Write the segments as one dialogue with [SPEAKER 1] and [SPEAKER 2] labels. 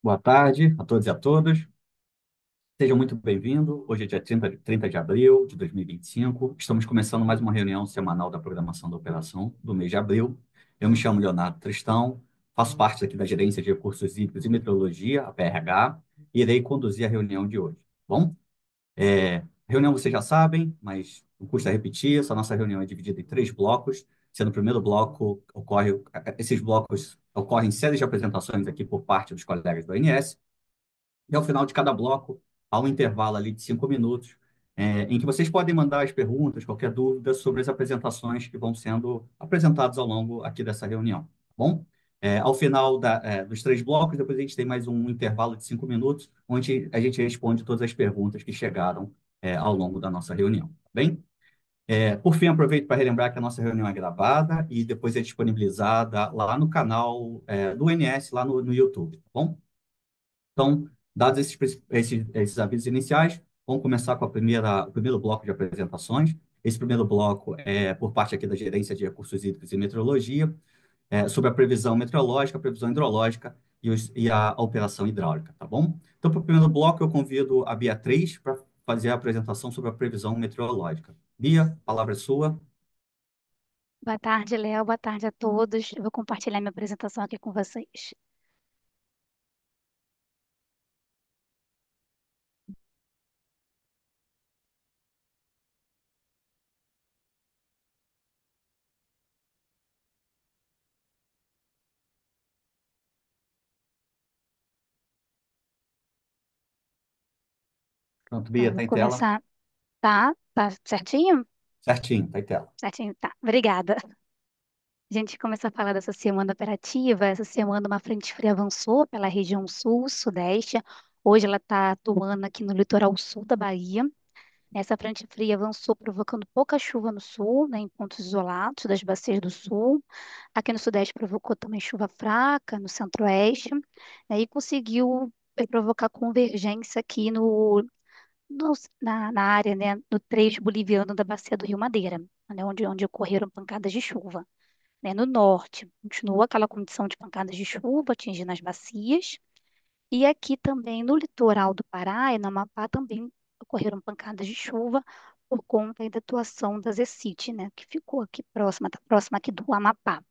[SPEAKER 1] Boa tarde a todos e a todas. Sejam muito bem-vindos. Hoje é dia 30 de abril de 2025. Estamos começando mais uma reunião semanal da programação da operação do mês de abril. Eu me chamo Leonardo Tristão, faço parte aqui da Gerência de Recursos Hídricos e Meteorologia, a PRH, e irei conduzir a reunião de hoje. Bom, reunião vocês já sabem, mas não custa repetir. Essa nossa reunião é dividida em três blocos, sendo o primeiro bloco esses blocos ocorrem séries de apresentações aqui por parte dos colegas do ONS. E ao final de cada bloco, há um intervalo ali de 5 minutos, em que vocês podem mandar as perguntas, qualquer dúvida sobre as apresentações que vão sendo apresentadas ao longo aqui dessa reunião, tá bom? Ao final dos três blocos, depois a gente tem mais um intervalo de 5 minutos, onde a gente responde todas as perguntas que chegaram, ao longo da nossa reunião, tá bem? Por fim, aproveito para relembrar que a nossa reunião é gravada e depois é disponibilizada lá no canal, do NS, lá no YouTube, tá bom? Então, dados esses avisos iniciais, vamos começar com o primeiro bloco de apresentações. Esse primeiro bloco é por parte aqui da Gerência de Recursos Hídricos e Meteorologia, sobre a previsão meteorológica, a previsão hidrológica e a operação hidráulica, tá bom? Então, para o primeiro bloco, eu convido a Beatriz para fazer a apresentação sobre a previsão meteorológica. Bia, a palavra é sua.
[SPEAKER 2] Boa tarde, Léo. Boa tarde a todos. Eu vou compartilhar minha apresentação aqui com vocês.
[SPEAKER 1] Pronto,
[SPEAKER 2] Então,
[SPEAKER 1] Bia,
[SPEAKER 2] eu vou
[SPEAKER 1] está em tela.
[SPEAKER 2] começar. Tá certinho?
[SPEAKER 1] Certinho, está em tela.
[SPEAKER 2] Certinho, tá. Obrigada. A gente começa a falar dessa semana operativa. Essa semana uma frente fria avançou pela região sul, sudeste. Hoje ela está atuando aqui no litoral sul da Bahia. Essa frente fria avançou provocando pouca chuva no sul, né, em pontos isolados das bacias do sul. Aqui no sudeste provocou também chuva fraca, no centro-oeste, né, e conseguiu provocar convergência aqui na área, né, no trecho boliviano da bacia do Rio Madeira, né, onde ocorreram pancadas de chuva. Né. No norte, continua aquela condição de pancadas de chuva atingindo as bacias, e aqui também no litoral do Pará e no Amapá também ocorreram pancadas de chuva por conta aí da atuação da Zecite, né, que ficou aqui próxima, tá próxima aqui do Amapá,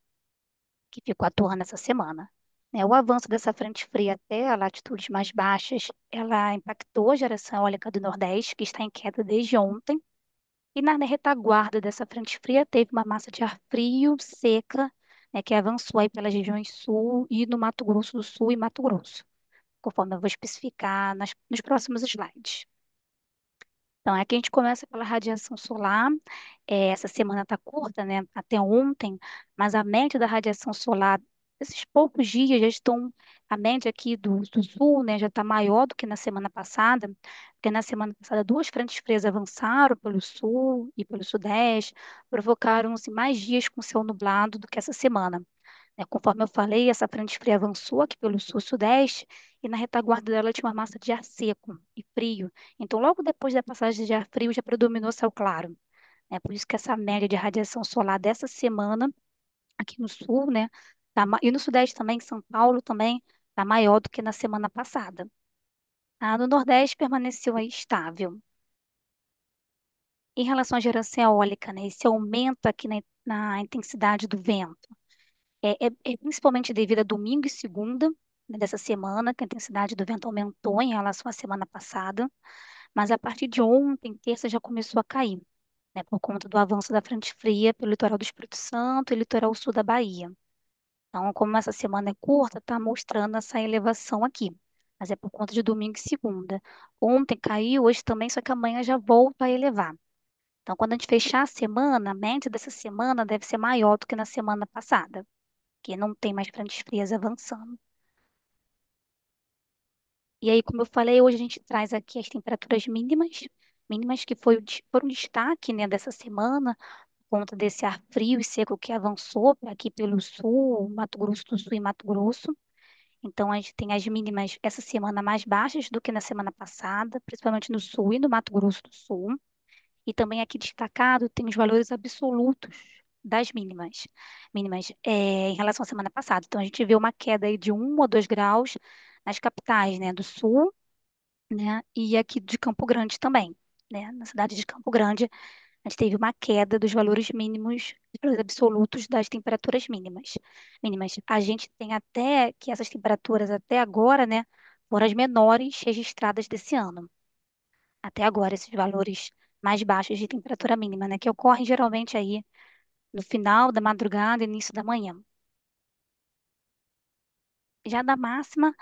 [SPEAKER 2] que ficou atuando essa semana. Né, o avanço dessa frente fria até latitudes mais baixas, ela impactou a geração eólica do Nordeste, que está em queda desde ontem, e na retaguarda dessa frente fria teve uma massa de ar frio, seca, né, que avançou aí pelas regiões sul e no Mato Grosso do Sul e Mato Grosso, conforme eu vou especificar nos próximos slides. Então, aqui a gente começa pela radiação solar. Essa semana está curta, né? Até ontem, mas a média da radiação solar, esses poucos dias já estão, a média aqui do sul, né, já está maior do que na semana passada, porque na semana passada duas frentes frias avançaram pelo sul e pelo sudeste, provocaram-se mais dias com céu nublado do que essa semana. Né? Conforme eu falei, essa frente fria avançou aqui pelo sul-sudeste e na retaguarda dela tinha uma massa de ar seco e frio. Então, logo depois da passagem de ar frio, já predominou céu claro. Né? Por isso que essa média de radiação solar dessa semana, aqui no sul, né, e no sudeste também, em São Paulo também, está maior do que na semana passada. No nordeste permaneceu aí estável. Em relação à geração eólica, né, esse aumento aqui na intensidade do vento. É principalmente devido a domingo e segunda, né, dessa semana, que a intensidade do vento aumentou em relação à semana passada, mas a partir de ontem, terça, já começou a cair, né, por conta do avanço da frente fria pelo litoral do Espírito Santo e litoral sul da Bahia. Então, como essa semana é curta, está mostrando essa elevação aqui, mas é por conta de domingo e segunda. Ontem caiu, hoje também, só que amanhã já volta a elevar. Então, quando a gente fechar a semana, a média dessa semana deve ser maior do que na semana passada, que não tem mais frentes frias avançando. E aí, como eu falei, hoje a gente traz aqui as temperaturas mínimas que foram destaque, né, dessa semana, por conta desse ar frio e seco que avançou aqui pelo sul, Mato Grosso do Sul e Mato Grosso. Então, a gente tem as mínimas essa semana mais baixas do que na semana passada, principalmente no sul e no Mato Grosso do Sul. E também aqui destacado tem os valores absolutos das mínimas em relação à semana passada. Então, a gente vê uma queda aí de 1 ou 2 graus nas capitais, né, do Sul, né, e aqui de Campo Grande também, né, na cidade de Campo Grande, a gente teve uma queda dos valores mínimos, dos valores absolutos das temperaturas mínimas. A gente tem até que essas temperaturas até agora, né, foram as menores registradas desse ano. Até agora, esses valores mais baixos de temperatura mínima, né, que ocorrem geralmente aí no final da madrugada, início da manhã. Já da máxima,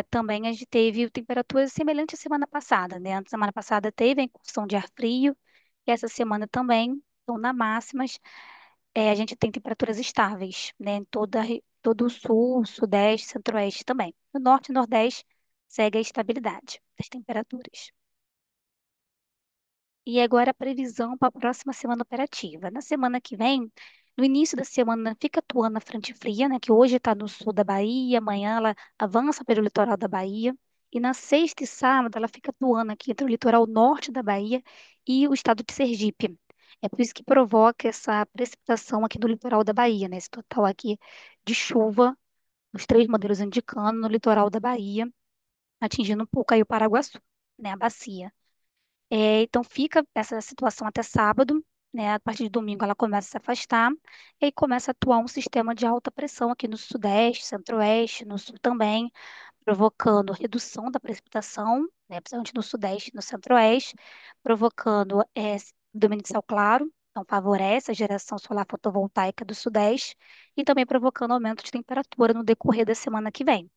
[SPEAKER 2] também a gente teve temperaturas semelhantes à semana passada, né? Na semana passada teve a incursão de ar frio, e essa semana também, então na máximas, a gente tem temperaturas estáveis, né? Em todo o sul, sudeste, centro-oeste também. No norte e nordeste segue a estabilidade das temperaturas. E agora a previsão para a próxima semana operativa. Na semana que vem, no início da semana, fica atuando a frente fria, né, que hoje está no sul da Bahia, amanhã ela avança pelo litoral da Bahia, e na sexta e sábado ela fica atuando aqui entre o litoral norte da Bahia e o estado de Sergipe. É por isso que provoca essa precipitação aqui no litoral da Bahia, né, esse total aqui de chuva, os três modelos indicando no litoral da Bahia, atingindo um pouco aí o Paraguaçu, né, a bacia. Então fica essa situação até sábado, né? A partir de domingo ela começa a se afastar e aí começa a atuar um sistema de alta pressão aqui no sudeste, centro-oeste, no sul também, provocando redução da precipitação, né? Principalmente no sudeste e no centro-oeste, provocando domínio de céu claro, então favorece a geração solar fotovoltaica do sudeste e também provocando aumento de temperatura no decorrer da semana que vem.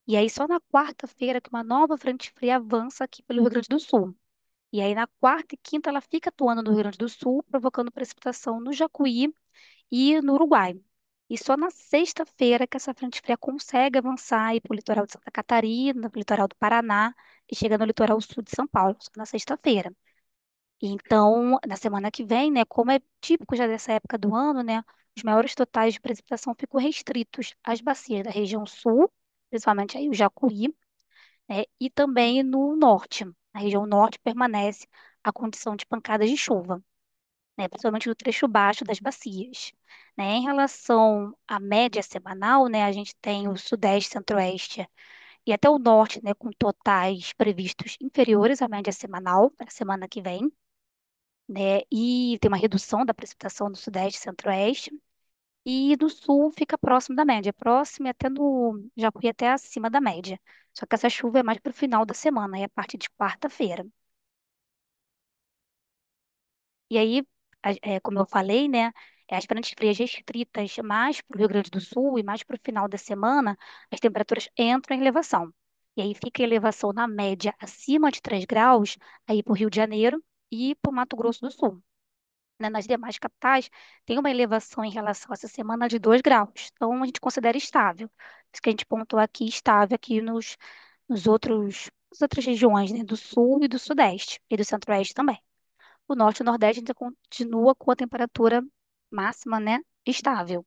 [SPEAKER 2] E aí só na quarta-feira que uma nova frente fria avança aqui pelo Rio Grande do Sul. E aí, na quarta e quinta, ela fica atuando no Rio Grande do Sul, provocando precipitação no Jacuí e no Uruguai. E só na sexta-feira que essa frente fria consegue avançar para o litoral de Santa Catarina, para o litoral do Paraná e chega no litoral sul de São Paulo, só na sexta-feira. Então, na semana que vem, né, como é típico já dessa época do ano, né, os maiores totais de precipitação ficam restritos às bacias da região sul, principalmente aí o Jacuí, né, e também no norte. Na região norte permanece a condição de pancadas de chuva, né, principalmente no trecho baixo das bacias. Né. Em relação à média semanal, né, a gente tem o sudeste, centro-oeste e até o norte, né, com totais previstos inferiores à média semanal para a semana que vem, né, e tem uma redução da precipitação no sudeste e centro-oeste. E no sul fica próximo da média, próximo e até no Jacuí até acima da média. Só que essa chuva é mais para o final da semana, é a partir de quarta-feira. E aí, como eu falei, né, as frentes frias restritas mais para o Rio Grande do Sul e mais para o final da semana, as temperaturas entram em elevação. E aí fica a elevação na média acima de 3 graus, aí para o Rio de Janeiro e para o Mato Grosso do Sul. Né, nas demais capitais, tem uma elevação em relação a essa semana de 2 graus. Então, a gente considera estável. Isso que a gente pontuou aqui, estável aqui nas outras regiões, né, do sul e do sudeste, e do centro-oeste também. O norte e o nordeste ainda continua com a temperatura máxima, né, estável.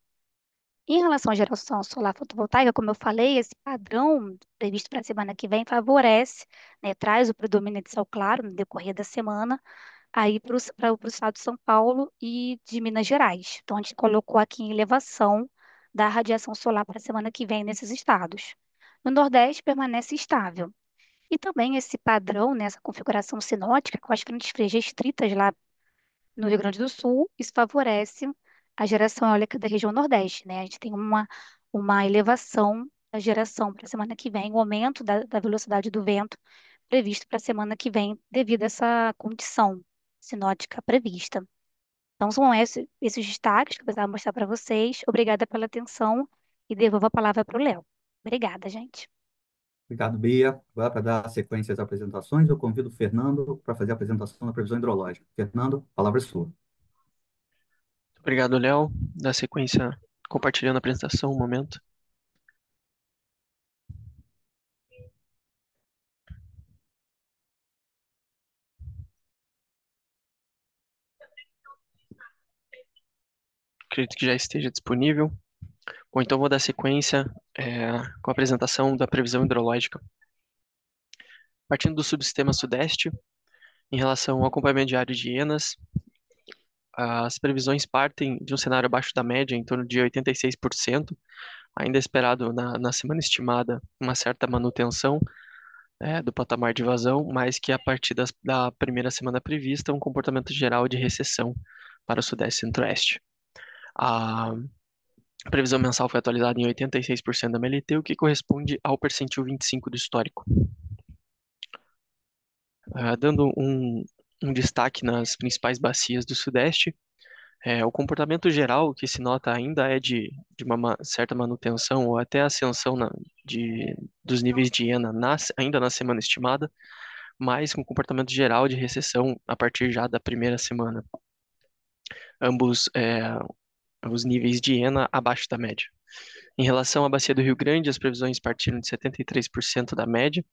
[SPEAKER 2] Em relação à geração solar fotovoltaica, como eu falei, esse padrão previsto para a semana que vem favorece, né, traz o predomínio de céu claro no decorrer da semana, aí para o estado de São Paulo e de Minas Gerais. Então, a gente colocou aqui em elevação da radiação solar para a semana que vem nesses estados. No Nordeste, permanece estável. E também esse padrão, nessa configuração sinótica, com as frentes frias restritas lá no Rio Grande do Sul, isso favorece a geração eólica da região Nordeste, né? A gente tem uma elevação da geração para a semana que vem, o aumento da velocidade do vento previsto para a semana que vem, devido a essa condição sinótica prevista. Então, são esses destaques que eu precisava mostrar para vocês. Obrigada pela atenção e devolvo a palavra para o Léo. Obrigada, gente.
[SPEAKER 1] Obrigado, Bia. Agora, para dar sequência às apresentações, eu convido o Fernando para fazer a apresentação da previsão hidrológica. Fernando, a palavra é sua.
[SPEAKER 3] Obrigado, Léo. Da sequência, compartilhando a apresentação, um momento. Acredito que já esteja disponível. Ou então vou dar sequência com a apresentação da previsão hidrológica. Partindo do subsistema sudeste, em relação ao acompanhamento diário de Enas, as previsões partem de um cenário abaixo da média, em torno de 86%, Ainda é esperado na semana estimada uma certa manutenção do patamar de vazão, mas que a partir da primeira semana prevista, um comportamento geral de recessão para o Sudeste e Centro-Oeste. A previsão mensal foi atualizada em 86% da MLT, o que corresponde ao percentil 25 do histórico. Dando um destaque nas principais bacias do Sudeste, o comportamento geral que se nota ainda é de uma certa manutenção ou até ascensão dos níveis de IENA ainda na semana estimada, mas com comportamento geral de recessão a partir já da primeira semana. Ambos os níveis de IENA abaixo da média. Em relação à bacia do Rio Grande, as previsões partiram de 73% da média.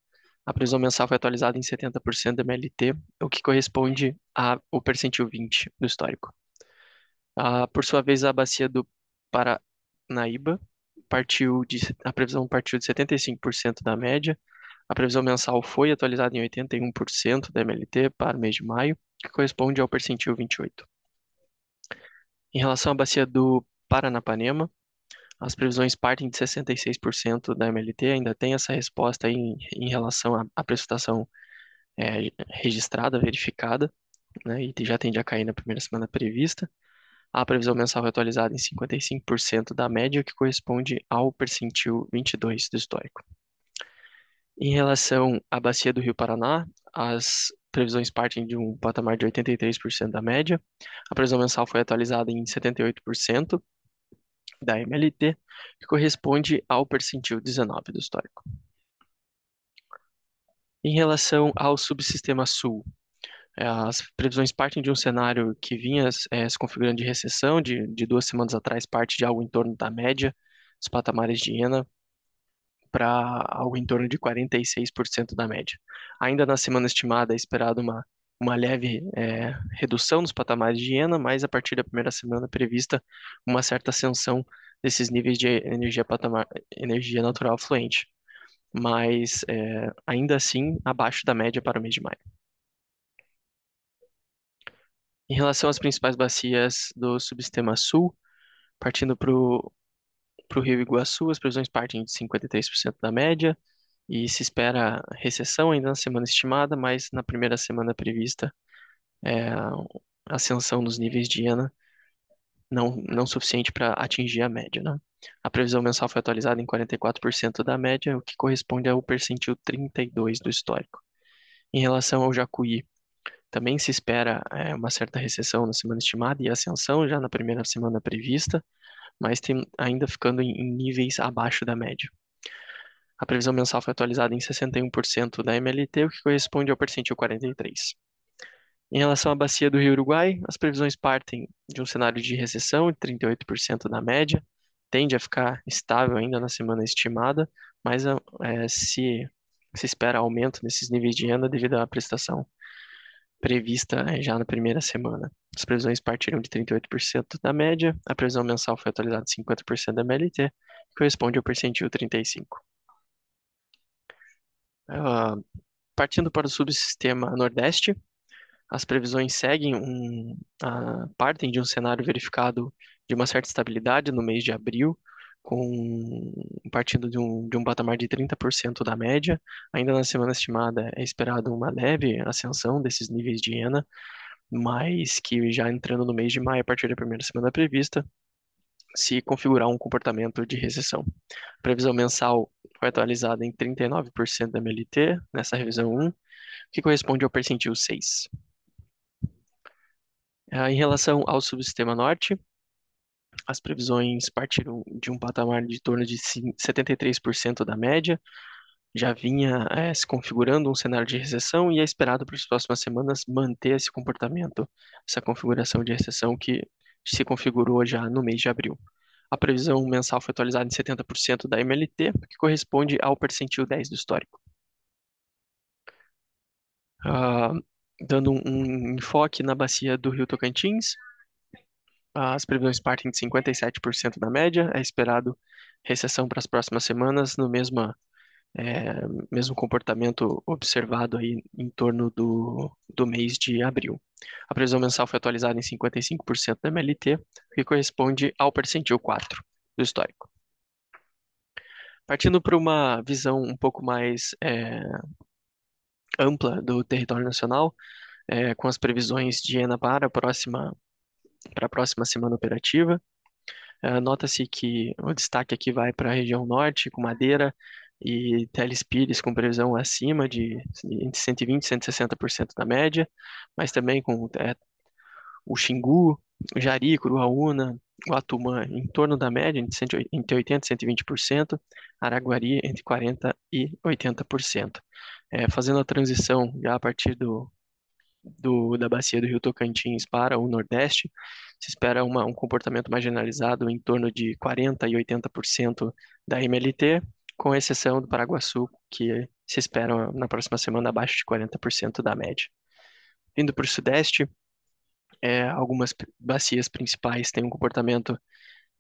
[SPEAKER 3] A previsão mensal foi atualizada em 70% da MLT, o que corresponde ao percentil 20 do histórico. Por sua vez, a bacia do Paranaíba a previsão partiu de 75% da média. A previsão mensal foi atualizada em 81% da MLT para o mês de maio, que corresponde ao percentil 28. Em relação à bacia do Paranapanema, as previsões partem de 66% da MLT, ainda tem essa resposta aí em relação à precipitação registrada, verificada, né, e já tende a cair na primeira semana prevista. A previsão mensal é atualizada em 55% da média, que corresponde ao percentil 22 do histórico. Em relação à bacia do Rio Paraná, as previsões partem de um patamar de 83% da média. A previsão mensal foi atualizada em 78% da MLT, que corresponde ao percentil 19 do histórico. Em relação ao subsistema sul, as previsões partem de um cenário que vinha se configurando de recessão, de 2 semanas atrás, parte de algo em torno da média dos patamares de IENA, para algo em torno de 46% da média. Ainda na semana estimada é esperado uma leve redução nos patamares de IENA, mas a partir da primeira semana prevista uma certa ascensão desses níveis de energia natural fluente, mas ainda assim abaixo da média para o mês de maio. Em relação às principais bacias do subsistema sul, partindo para o Rio Iguaçu, as previsões partem de 53% da média e se espera recessão ainda na semana estimada, mas na primeira semana prevista ascensão nos níveis de IENA não suficiente para atingir a média, né? A previsão mensal foi atualizada em 44% da média, o que corresponde ao percentil 32 do histórico. Em relação ao Jacuí, também se espera uma certa recessão na semana estimada e ascensão já na primeira semana prevista, mas ainda ficando em níveis abaixo da média. A previsão mensal foi atualizada em 61% da MLT, o que corresponde ao percentil 43. Em relação à bacia do Rio Uruguai, as previsões partem de um cenário de recessão de 38% da média, tende a ficar estável ainda na semana estimada, mas se espera aumento nesses níveis de renda devido à prestação prevista já na primeira semana. As previsões partiram de 38% da média, a previsão mensal foi atualizada de 50% da MLT, que corresponde ao percentil 35. Partindo para o subsistema Nordeste, as previsões partem de um cenário verificado de uma certa estabilidade no mês de abril, partindo de um patamar de 30% da média. Ainda na semana estimada é esperado uma leve ascensão desses níveis de IENA, mas que já entrando no mês de maio, a partir da primeira semana prevista, se configurar um comportamento de recessão. A previsão mensal foi atualizada em 39% da MLT, nessa revisão 1, que corresponde ao percentil 6. Em relação ao subsistema norte, as previsões partiram de um patamar de torno de 73% da média, já vinha se configurando um cenário de recessão e é esperado para as próximas semanas manter esse comportamento, essa configuração de recessão que se configurou já no mês de abril. A previsão mensal foi atualizada em 70% da MLT, que corresponde ao percentil 10 do histórico. Dando um enfoque na bacia do Rio Tocantins, as previsões partem de 57% da média, é esperado recessão para as próximas semanas, no mesmo comportamento observado aí em torno do mês de abril. A previsão mensal foi atualizada em 55% da MLT, que corresponde ao percentil 4 do histórico. Partindo para uma visão um pouco mais ampla do território nacional, com as previsões de ENA para a próxima semana operativa. Nota-se que o destaque aqui vai para a região norte, com Madeira e Teles Pires, com previsão acima de entre 120% e 160% da média, mas também com o Xingu, o Jari, Curuaúna, Guatumã em torno da média, entre 80% e 120%, Araguari entre 40% e 80%. Fazendo a transição já a partir da bacia do Rio Tocantins para o Nordeste, se espera um comportamento mais generalizado em torno de 40% e 80% da MLT, com exceção do Paraguaçu, que se espera na próxima semana abaixo de 40% da média. Indo para o Sudeste, algumas bacias principais têm um comportamento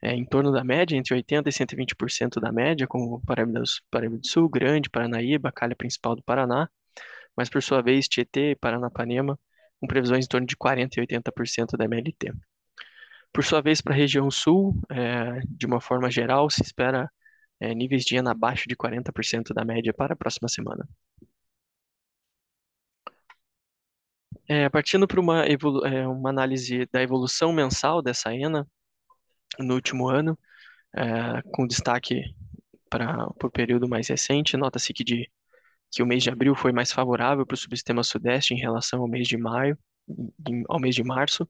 [SPEAKER 3] em torno da média, entre 80% e 120% da média, como Paraíba do Sul, Grande, Paranaíba, Calha Principal do Paraná, mas por sua vez Tietê e Paranapanema com previsões em torno de 40% e 80% da MLT. Por sua vez, para a região sul, de uma forma geral, se espera níveis de ENA abaixo de 40% da média para a próxima semana. Partindo para uma análise da evolução mensal dessa ENA no último ano, com destaque para o período mais recente, nota-se que o mês de abril foi mais favorável para o subsistema sudeste em relação ao mês de maio, ao mês de março,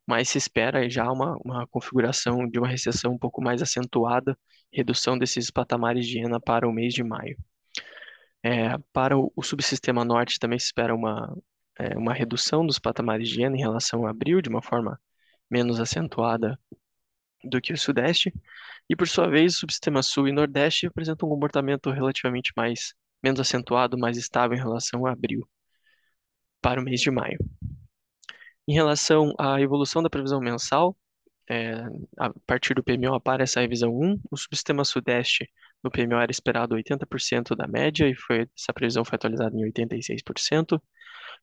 [SPEAKER 3] mas se espera já uma configuração de uma recessão um pouco mais acentuada, redução desses patamares de ENA para o mês de maio. Para o subsistema norte também se espera uma redução dos patamares de ENA em relação a abril, de uma forma menos acentuada do que o sudeste, e por sua vez o subsistema sul e nordeste apresentam um comportamento relativamente menos acentuado, mais estável em relação a abril, para o mês de maio. Em relação à evolução da previsão mensal, a partir do PMO aparece essa revisão 1, o subsistema sudeste no PMO era esperado 80% da média e essa previsão foi atualizada em 86%.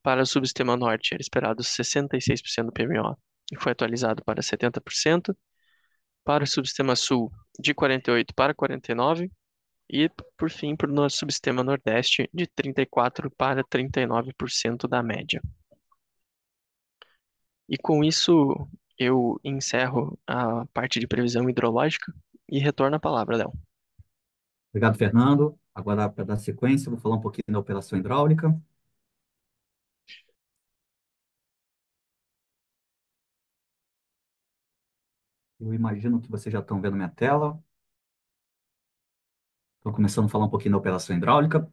[SPEAKER 3] Para o subsistema norte era esperado 66% do PMO e foi atualizado para 70%. Para o subsistema sul, de 48% para 49%. E, por fim, para o nosso subsistema nordeste, de 34% para 39% da média. E com isso, eu encerro a parte de previsão hidrológica e retorno a palavra, Léo.
[SPEAKER 1] Obrigado, Fernando. Agora, para dar sequência, vou falar um pouquinho da operação hidráulica. Eu imagino que vocês já estão vendo minha tela. Estou começando a falar um pouquinho da operação hidráulica.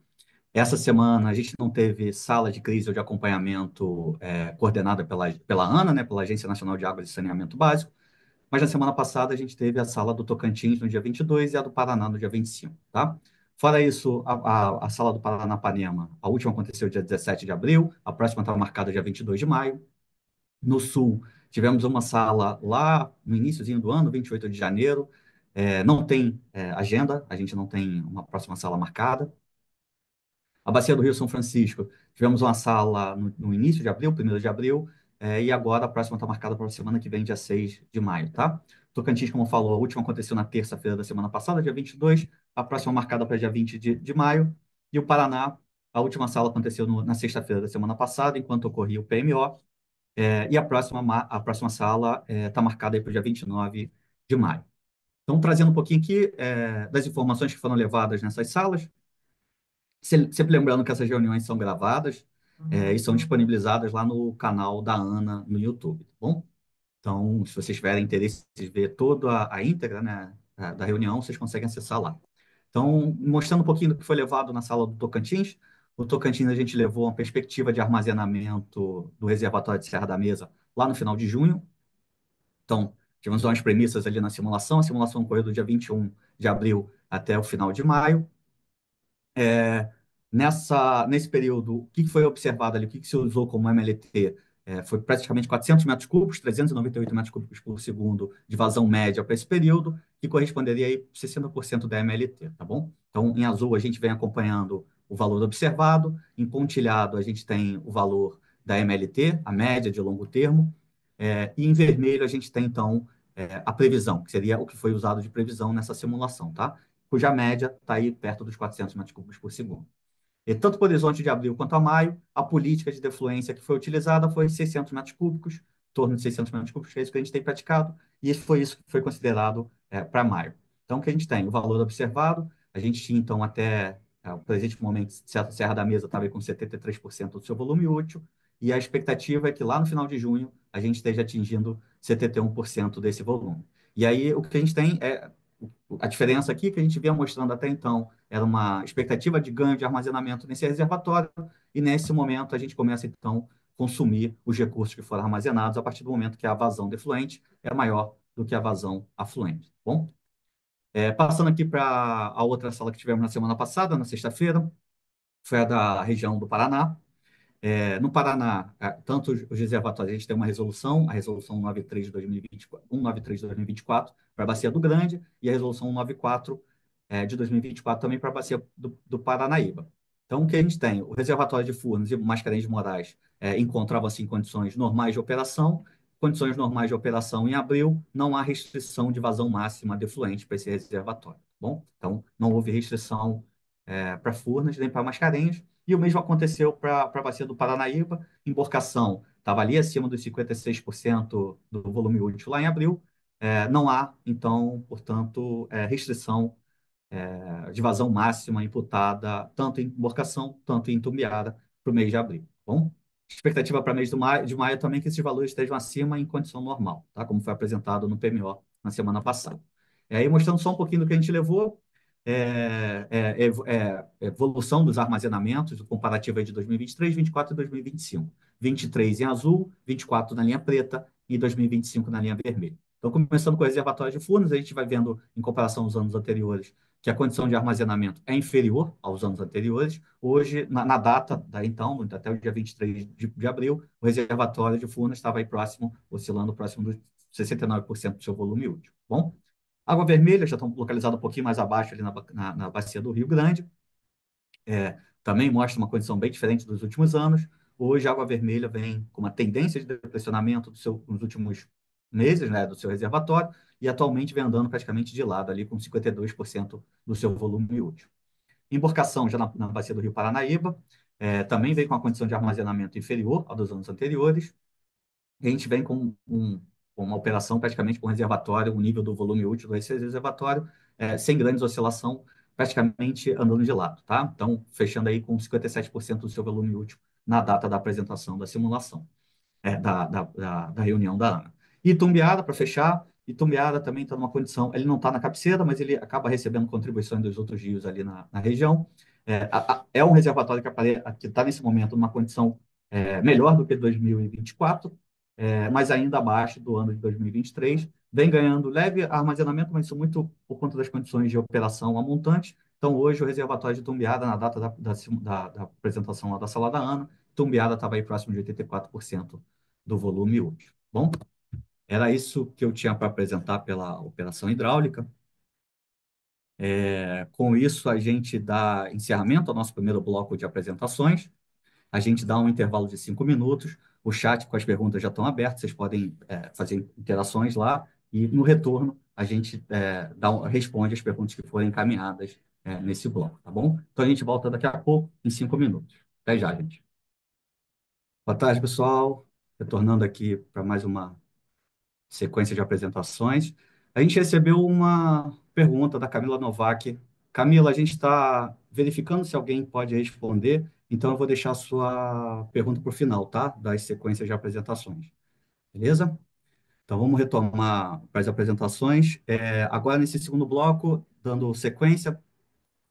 [SPEAKER 1] Essa semana a gente não teve sala de crise ou de acompanhamento coordenada pela ANA, né, pela Agência Nacional de Águas e Saneamento Básico, mas na semana passada a gente teve a sala do Tocantins no dia 22 e a do Paraná no dia 25, tá? Fora isso, a sala do Paranapanema, a última aconteceu dia 17 de abril, a próxima está marcada dia 22 de maio. No Sul, tivemos uma sala lá no iníciozinho do ano, 28 de janeiro. Não tem agenda, a gente não tem uma próxima sala marcada. A Bacia do Rio São Francisco, tivemos uma sala no início de abril, 1º de abril, e agora a próxima está marcada para a semana que vem, dia 6 de maio, tá? Tocantins, como falou, a última aconteceu na terça-feira da semana passada, dia 22, a próxima marcada para dia 20 de maio, e o Paraná, a última sala aconteceu na sexta-feira da semana passada, enquanto ocorria o PMO, e a próxima sala está marcada para o dia 29 de maio. Então, trazendo um pouquinho aqui das informações que foram levadas nessas salas, sempre lembrando que essas reuniões são gravadas e são disponibilizadas lá no canal da ANA no YouTube, tá bom? Então, se vocês tiverem interesse de ver toda a íntegra, né, da reunião, vocês conseguem acessar lá. Então, mostrando um pouquinho do que foi levado na sala do Tocantins, o Tocantins a gente levou uma perspectiva de armazenamento do reservatório de Serra da Mesa lá no final de junho. Então, tivemos umas premissas ali na simulação, a simulação ocorreu do dia 21 de abril até o final de maio. Nesse período, o que foi observado ali, o que se usou como MLT? Foi praticamente 400 metros cúbicos, 398 metros cúbicos por segundo de vazão média para esse período, que corresponderia aí a 60% da MLT, tá bom? Então, em azul, a gente vem acompanhando o valor observado, em pontilhado, a gente tem o valor da MLT, a média de longo termo, e em vermelho, a gente tem, então, a previsão, que seria o que foi usado de previsão nessa simulação, tá? cuja média está aí perto dos 400 metros cúbicos por segundo. E tanto para o horizonte de abril quanto a maio, a política de defluência que foi utilizada foi 600 metros cúbicos, em torno de 600 metros cúbicos, que é isso que a gente tem praticado, e isso que foi considerado para maio. Então, o que a gente tem? O valor observado, a gente tinha, então, até o presente momento, Serra da Mesa estava com 73% do seu volume útil, e a expectativa é que lá no final de junho a gente esteja atingindo 71% desse volume. E aí, o que a gente tem é a diferença aqui que a gente vinha mostrando até então era uma expectativa de ganho de armazenamento nesse reservatório, e nesse momento a gente começa, então, a consumir os recursos que foram armazenados a partir do momento que a vazão defluente é maior do que a vazão afluente. Tá bom? Passando aqui para a outra sala que tivemos na semana passada, na sexta-feira, foi a da região do Paraná. No Paraná, tanto os reservatórios, a gente tem uma resolução, a resolução 93 de 2024, 193 de 2024 para a Bacia do Grande e a resolução 194 de 2024 também para a Bacia do Paranaíba. Então, o que a gente tem? O reservatório de Furnas e Mascarenhas de Moraes encontrava-se em condições normais de operação. Condições normais de operação em abril, não há restrição de vazão máxima defluente para esse reservatório. Tá bom? Então, não houve restrição para Furnas nem para Mascarenhas. E o mesmo aconteceu para a bacia do Paranaíba. Emborcação estava ali acima dos 56% do volume útil lá em abril. Não há, então, portanto, restrição de vazão máxima imputada tanto em emborcação, tanto em Itumbiara para o mês de abril. Tá bom? Expectativa para mês de maio também que esses valores estejam acima em condição normal, tá? Como foi apresentado no PMO na semana passada. E aí, mostrando só um pouquinho do que a gente levou, evolução dos armazenamentos, o comparativo aí de 2023, 24 e 2025. 23 em azul, 24 na linha preta e 2025 na linha vermelha. Então, começando com o reservatório de Furnas, a gente vai vendo, em comparação aos anos anteriores, que a condição de armazenamento é inferior aos anos anteriores. Hoje, na data, então, até o dia 23 de abril, o reservatório de Furnas estava aí próximo, oscilando próximo dos 69% do seu volume útil. Bom? Água Vermelha já estão localizadas um pouquinho mais abaixo ali na bacia do Rio Grande. Também mostra uma condição bem diferente dos últimos anos. Hoje, a Água Vermelha vem com uma tendência de depressionamento nos últimos meses, né, do seu reservatório, e atualmente vem andando praticamente de lado, ali com 52% do seu volume útil. Emborcação, já na bacia do Rio Paranaíba, também vem com uma condição de armazenamento inferior ao dos anos anteriores. A gente vem com uma operação praticamente com reservatório, um nível do volume útil desse reservatório, sem grandes oscilação, praticamente andando de lado, tá? Então, fechando aí com 57% do seu volume útil na data da apresentação da simulação, da reunião da ANA. E Itumbiara, para fechar, Itumbiara também está numa condição, ele não está na cabeceira, mas ele acaba recebendo contribuições dos outros rios ali na região. É um reservatório que está nesse momento numa condição melhor do que 2024, mas ainda abaixo do ano de 2023. Vem ganhando leve armazenamento, mas isso muito por conta das condições de operação a montante. Então, hoje, o reservatório de Itumbiara, na data da apresentação lá da sala da ANA, Itumbiara estava aí próximo de 84% do volume útil. Bom, era isso que eu tinha para apresentar pela operação hidráulica. Com isso, a gente dá encerramento ao nosso primeiro bloco de apresentações. A gente dá um intervalo de 5 minutos. O chat com as perguntas já estão abertos, vocês podem fazer interações lá. E no retorno, a gente responde as perguntas que forem encaminhadas nesse bloco, tá bom? Então, a gente volta daqui a pouco, em 5 minutos. Até já, gente. Boa tarde, pessoal. Retornando aqui para mais uma sequência de apresentações. A gente recebeu uma pergunta da Camila Novak. Camila, a gente está verificando se alguém pode responder, então eu vou deixar a sua pergunta para o final, tá? Das sequências de apresentações. Beleza? Então vamos retomar para as apresentações. Agora, nesse segundo bloco, dando sequência,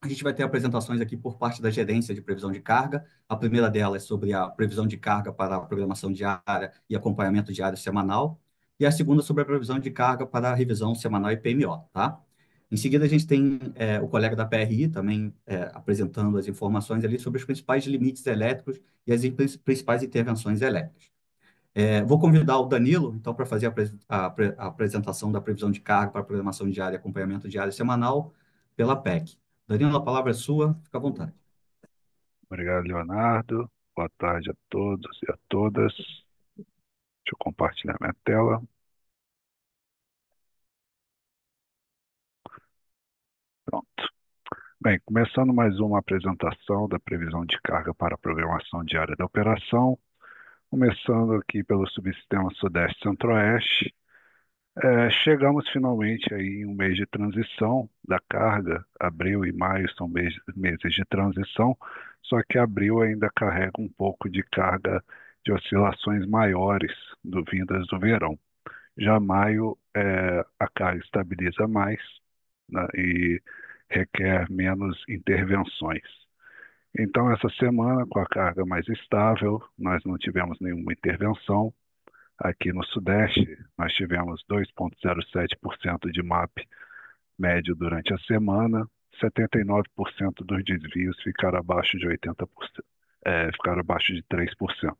[SPEAKER 1] a gente vai ter apresentações aqui por parte da gerência de previsão de carga. A primeira delas é sobre a previsão de carga para a programação diária e acompanhamento diário semanal. E a segunda sobre a previsão de carga para a revisão semanal e PMO, tá? Em seguida, a gente tem o colega da PRI também apresentando as informações ali sobre os principais limites elétricos e as principais intervenções elétricas. Vou convidar o Danilo, então, para fazer a apresentação da previsão de carga para a programação diária e acompanhamento diário e semanal pela PEC. Danilo, a palavra é sua, fica à vontade.
[SPEAKER 4] Obrigado, Leonardo. Boa tarde a todos e a todas. Deixa eu compartilhar minha tela. Pronto. Bem, começando mais uma apresentação da previsão de carga para a programação diária da operação, começando aqui pelo subsistema Sudeste Centro-Oeste. Chegamos finalmente aí em um mês de transição da carga. Abril e maio são meses de transição, só que abril ainda carrega um pouco de carga de oscilações maiores vindas do verão. Já maio, a carga estabiliza mais, né, e requer menos intervenções. Então, essa semana, com a carga mais estável, nós não tivemos nenhuma intervenção. Aqui no Sudeste, nós tivemos 2,07% de MAP médio durante a semana, 79% dos desvios ficaram abaixo de 80%, ficaram abaixo de 3%.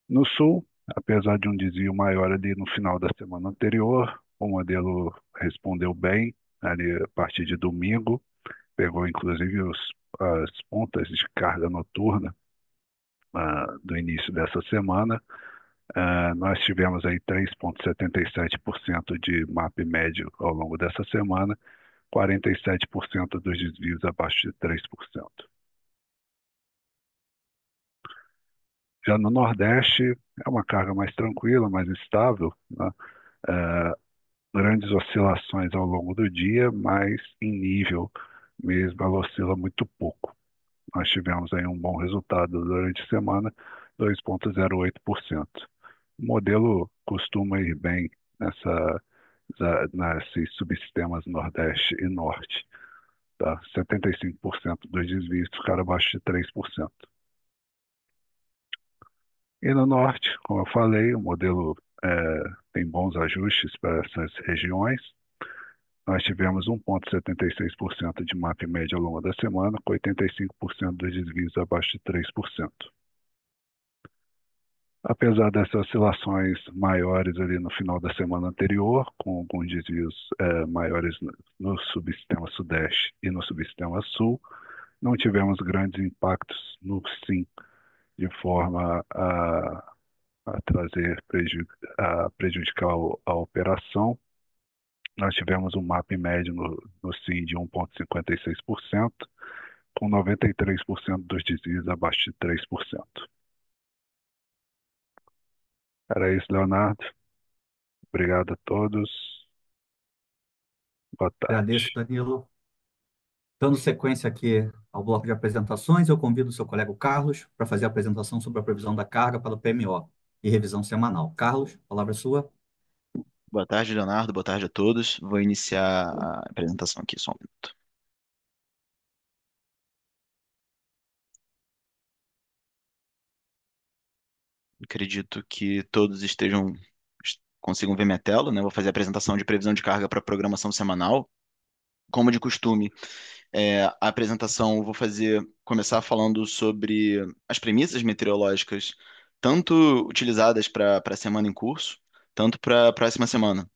[SPEAKER 4] No Sul, apesar de um desvio maior ali no final da semana anterior, o modelo respondeu bem ali a partir de domingo, pegou inclusive as pontas de carga noturna do início dessa semana. Nós tivemos aí 3,77% de MAP médio ao longo dessa semana, 47% dos desvios abaixo de 3%. Já no Nordeste, é uma carga mais tranquila, mais estável, né? É, Grandes oscilações ao longo do dia, mas em nível mesmo ela oscila muito pouco. Nós tivemos aí um bom resultado durante a semana, 2,08%. O modelo costuma ir bem nesses subsistemas Nordeste e Norte. Tá? 75% dos desvios ficaram abaixo de 3%. E no Norte, como eu falei, o modelo tem bons ajustes para essas regiões. Nós tivemos 1,76% de MAP médio ao longo da semana, com 85% dos desvios abaixo de 3%. Apesar dessas oscilações maiores ali no final da semana anterior, com alguns desvios maiores no subsistema Sudeste e no subsistema Sul, não tivemos grandes impactos no SIM, de forma a prejudicar a operação. Nós tivemos um MAP médio no SIM de 1,56%, com 93% dos desvios abaixo de 3%. Era isso, Leonardo. Obrigado a todos. Boa
[SPEAKER 1] Agradeço,
[SPEAKER 4] tarde.
[SPEAKER 1] Danilo. Dando sequência aqui ao bloco de apresentações, eu convido o seu colega Carlos para fazer a apresentação sobre a previsão da carga para o PMO e revisão semanal. Carlos, a palavra é sua.
[SPEAKER 5] Boa tarde, Leonardo. Boa tarde a todos. Vou iniciar a apresentação aqui, só um minuto. Acredito que todos consigam ver minha tela, né? Vou fazer a apresentação de previsão de carga para programação semanal. Como de costume, a apresentação eu vou começar falando sobre as premissas meteorológicas, tanto utilizadas para a semana em curso, tanto para a próxima semana.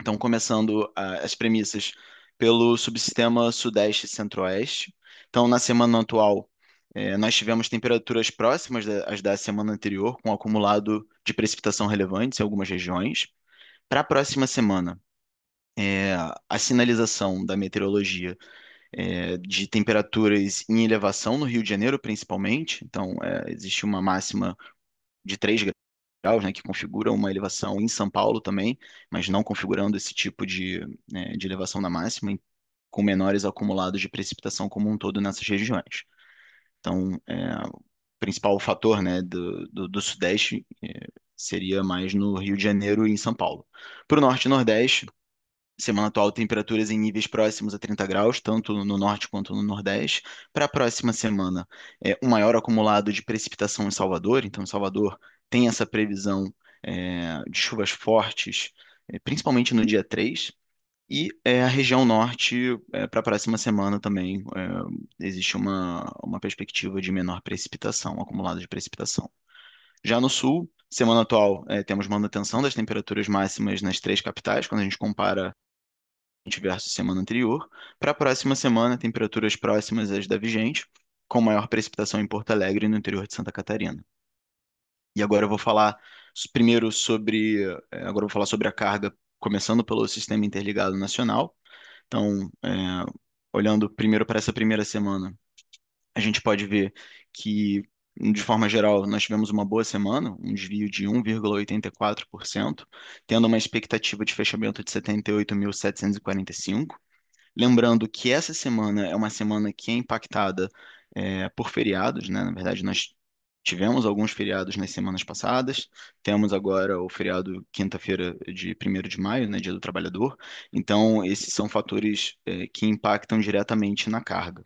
[SPEAKER 5] Então, começando as premissas pelo subsistema Sudeste e Centro-Oeste. Então, na semana atual, nós tivemos temperaturas próximas às da semana anterior, com acumulado de precipitação relevante em algumas regiões. Para a próxima semana, a sinalização da meteorologia de temperaturas em elevação no Rio de Janeiro, principalmente. Então, existe uma máxima de 3 graus, né, que configura uma elevação em São Paulo também, mas não configurando esse tipo de elevação na máxima, com menores acumulados de precipitação como um todo nessas regiões. Então, o principal fator, né, do Sudeste seria mais no Rio de Janeiro e em São Paulo. Para o Norte e Nordeste, semana atual, temperaturas em níveis próximos a 30 graus, tanto no norte quanto no nordeste. Para a próxima semana, um maior acumulado de precipitação em Salvador. Então, em Salvador tem essa previsão de chuvas fortes, principalmente no dia 3. E a região norte, para a próxima semana também, existe uma perspectiva de menor precipitação, acumulado de precipitação. Já no sul, semana atual, temos manutenção das temperaturas máximas nas três capitais, quando a gente compara versus semana anterior. Para a próxima semana, temperaturas próximas às da vigente, com maior precipitação em Porto Alegre e no interior de Santa Catarina. E agora eu vou falar agora eu vou falar sobre a carga, começando pelo Sistema Interligado Nacional. Então, olhando primeiro para essa primeira semana, a gente pode ver que, de forma geral, nós tivemos uma boa semana, um desvio de 1,84%, tendo uma expectativa de fechamento de 78.745. Lembrando que essa semana é uma semana que é impactada por feriados, né? Na verdade, nós tivemos alguns feriados nas semanas passadas, temos agora o feriado quinta-feira de 1º de maio, né? Dia do Trabalhador. Então, esses são fatores que impactam diretamente na carga.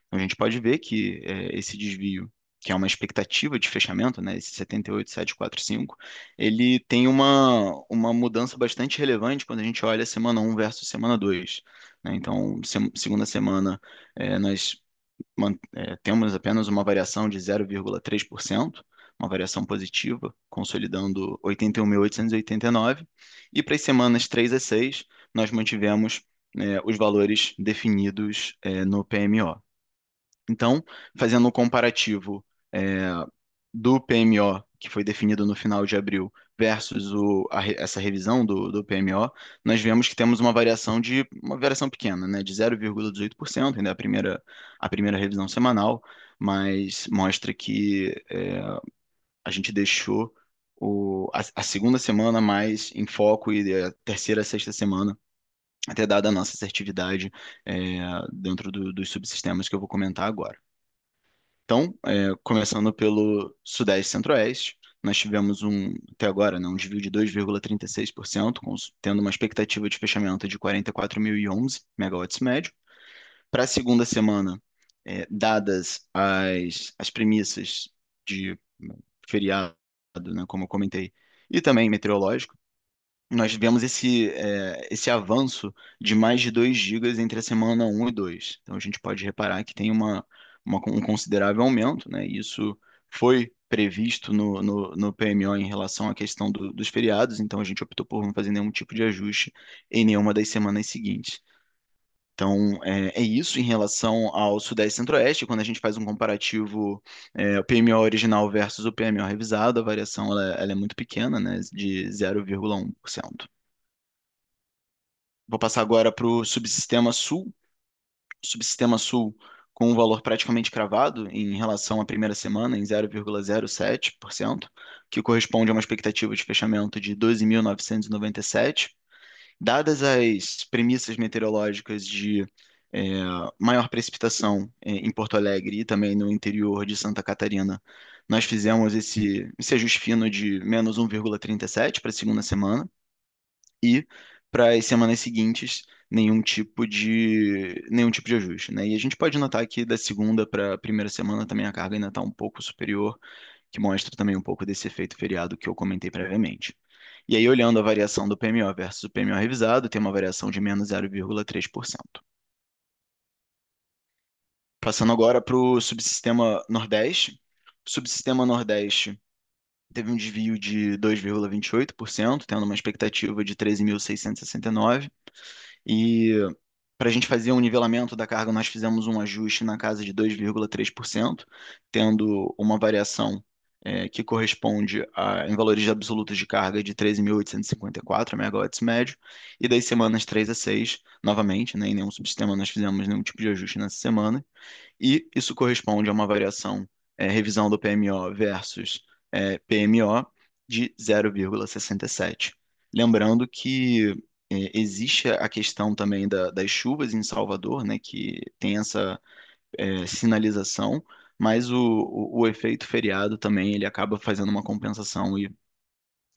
[SPEAKER 5] Então, a gente pode ver que esse desvio, que é uma expectativa de fechamento, né, esse 78.745, ele tem uma mudança bastante relevante quando a gente olha semana um versus semana 2, né? Então, segunda semana, nós temos apenas uma variação de 0,3%, uma variação positiva, consolidando 81.889, e para as semanas 3 a 6, nós mantivemos os valores definidos no PMO. Então, fazendo um comparativo é, do PMO, que foi definido no final de abril, versus essa revisão do PMO, nós vemos que temos uma variação pequena, né, de 0,18%, ainda é a primeira revisão semanal, mas mostra que a gente deixou a segunda semana mais em foco e a terceira, sexta semana até dada a nossa assertividade dentro dos subsistemas que eu vou comentar agora. Então, começando pelo Sudeste e Centro-Oeste, nós tivemos até agora, né, um desvio de 2,36%, tendo uma expectativa de fechamento de 44.011 megawatts médio. Para a segunda semana, dadas as premissas de feriado, né, como eu comentei, e também meteorológico, nós tivemos esse avanço de mais de 2 gigas entre a semana um e 2. Então, a gente pode reparar que tem um considerável aumento, né? Isso foi previsto no PMO em relação à questão dos feriados, então a gente optou por não fazer nenhum tipo de ajuste em nenhuma das semanas seguintes. Então, é isso em relação ao Sudeste e Centro-Oeste. Quando a gente faz um comparativo, o PMO original versus o PMO revisado, a variação ela é muito pequena, né, de 0,1%. Vou passar agora para o Subsistema Sul. Subsistema Sul com um valor praticamente cravado em relação à primeira semana, em 0,07%, que corresponde a uma expectativa de fechamento de 12.997. Dadas as premissas meteorológicas de é, maior precipitação em Porto Alegre e também no interior de Santa Catarina, nós fizemos esse ajuste fino de menos 1,37 para a segunda semana e para as semanas seguintes nenhum tipo de ajuste, né? E a gente pode notar que da segunda para a primeira semana também a carga ainda está um pouco superior, que mostra também um pouco desse efeito feriado que eu comentei previamente. E aí, olhando a variação do PMO versus o PMO revisado, tem uma variação de menos 0,3%. Passando agora para o subsistema Nordeste. O subsistema Nordeste teve um desvio de 2,28%, tendo uma expectativa de 13.669. E para a gente fazer um nivelamento da carga, nós fizemos um ajuste na casa de 2,3%, tendo uma variação que corresponde em valores absolutos de carga de 13.854 megawatts médio, e das semanas 3 a 6, novamente, né, em nenhum subsistema nós fizemos nenhum tipo de ajuste nessa semana, e isso corresponde a uma variação, revisão do PMO versus PMO de 0,67. Lembrando que existe a questão também das chuvas em Salvador, né, que tem essa sinalização, mas o efeito feriado também ele acaba fazendo uma compensação e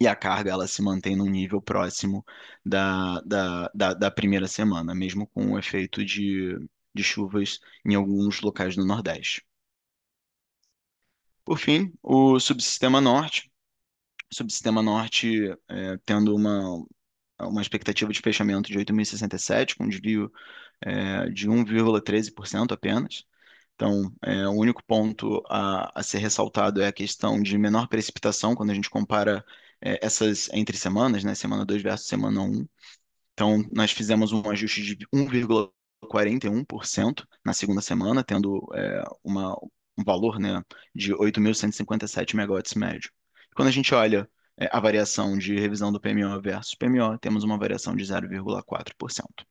[SPEAKER 5] a carga ela se mantém num nível próximo da primeira semana, mesmo com o efeito de chuvas em alguns locais do Nordeste. Por fim, o subsistema Norte. O subsistema Norte tendo uma expectativa de fechamento de 8.067, com desvio de 1,13% apenas. Então, o único ponto a ser ressaltado é a questão de menor precipitação quando a gente compara essas entre semanas, né? Semana 2 versus semana 1. Então, nós fizemos um ajuste de 1,41% na segunda semana, tendo um valor, né, de 8.157 megawatts médio. Quando a gente olha a variação de revisão do PMO versus PMO, temos uma variação de 0,4%.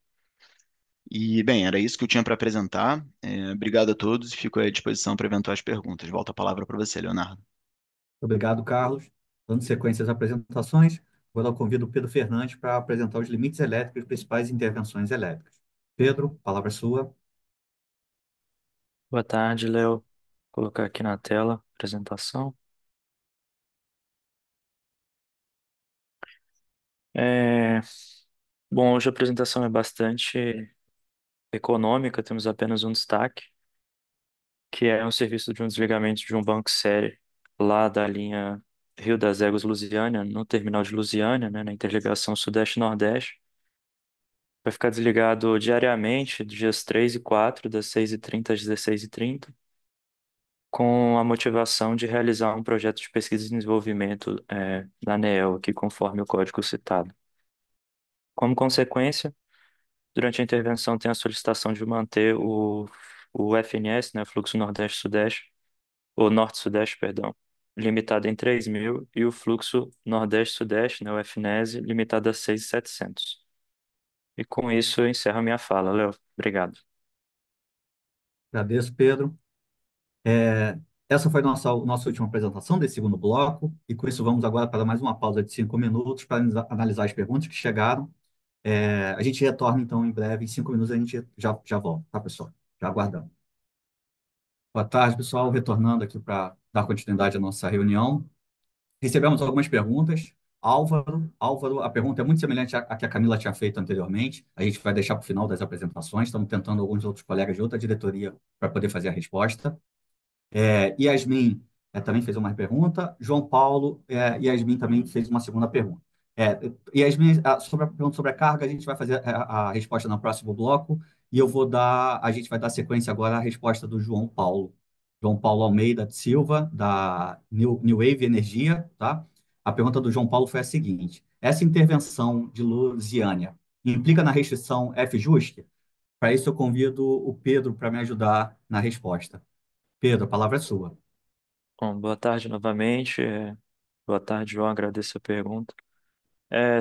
[SPEAKER 5] E, bem, era isso que eu tinha para apresentar. Obrigado a todos e fico à disposição para eventuais perguntas. Volto a palavra para você, Leonardo.
[SPEAKER 1] Obrigado, Carlos. Dando sequência às apresentações, agora eu convido o Pedro Fernandes para apresentar os limites elétricos e principais intervenções elétricas. Pedro, palavra é sua.
[SPEAKER 6] Boa tarde, Léo. Vou colocar aqui na tela a apresentação. É, Bom, hoje a apresentação é bastante econômica, temos apenas um destaque, que é um serviço de um desligamento de um banco série lá da linha Rio das Éguas Lusiânia, no terminal de Lusiânia, né, na interligação Sudeste-Nordeste. Vai ficar desligado diariamente, dias 3 e 4, das 6h30 às 16h30, com a motivação de realizar um projeto de pesquisa e desenvolvimento da ANEEL, aqui conforme o código citado. Como consequência, durante a intervenção tem a solicitação de manter o FNS, né, fluxo Nordeste-Sudeste, ou Norte-Sudeste, perdão, limitado em 3.000 e o fluxo Nordeste-Sudeste, né, o FNES, limitado a 6.700. E com isso eu encerro a minha fala, Léo. Obrigado.
[SPEAKER 1] Agradeço, Pedro. Essa foi nossa última apresentação desse segundo bloco, e com isso vamos agora para mais uma pausa de 5 minutos para analisar as perguntas que chegaram. A gente retorna, então, em breve, em 5 minutos a gente já volta, tá, pessoal? Já aguardamos. Boa tarde, pessoal. Retornando aqui para dar continuidade à nossa reunião. Recebemos algumas perguntas. Álvaro, a pergunta é muito semelhante à que a Camila tinha feito anteriormente. A gente vai deixar para o final das apresentações. Estamos tentando alguns outros colegas de outra diretoria para poder fazer a resposta. Yasmin também fez uma pergunta. João Paulo, Yasmin também fez uma segunda pergunta. Yasmin, sobre a pergunta sobre a carga, a gente vai fazer a resposta no próximo bloco e a gente vai dar sequência agora à resposta do João Paulo. João Paulo Almeida de Silva, da New Wave Energia, tá? A pergunta do João Paulo foi a seguinte: essa intervenção de Lusiânia implica na restrição FJUSC? Para isso, eu convido o Pedro para me ajudar na resposta. Pedro, a palavra é sua.
[SPEAKER 6] Bom, boa tarde novamente. Boa tarde, João. Agradeço a pergunta.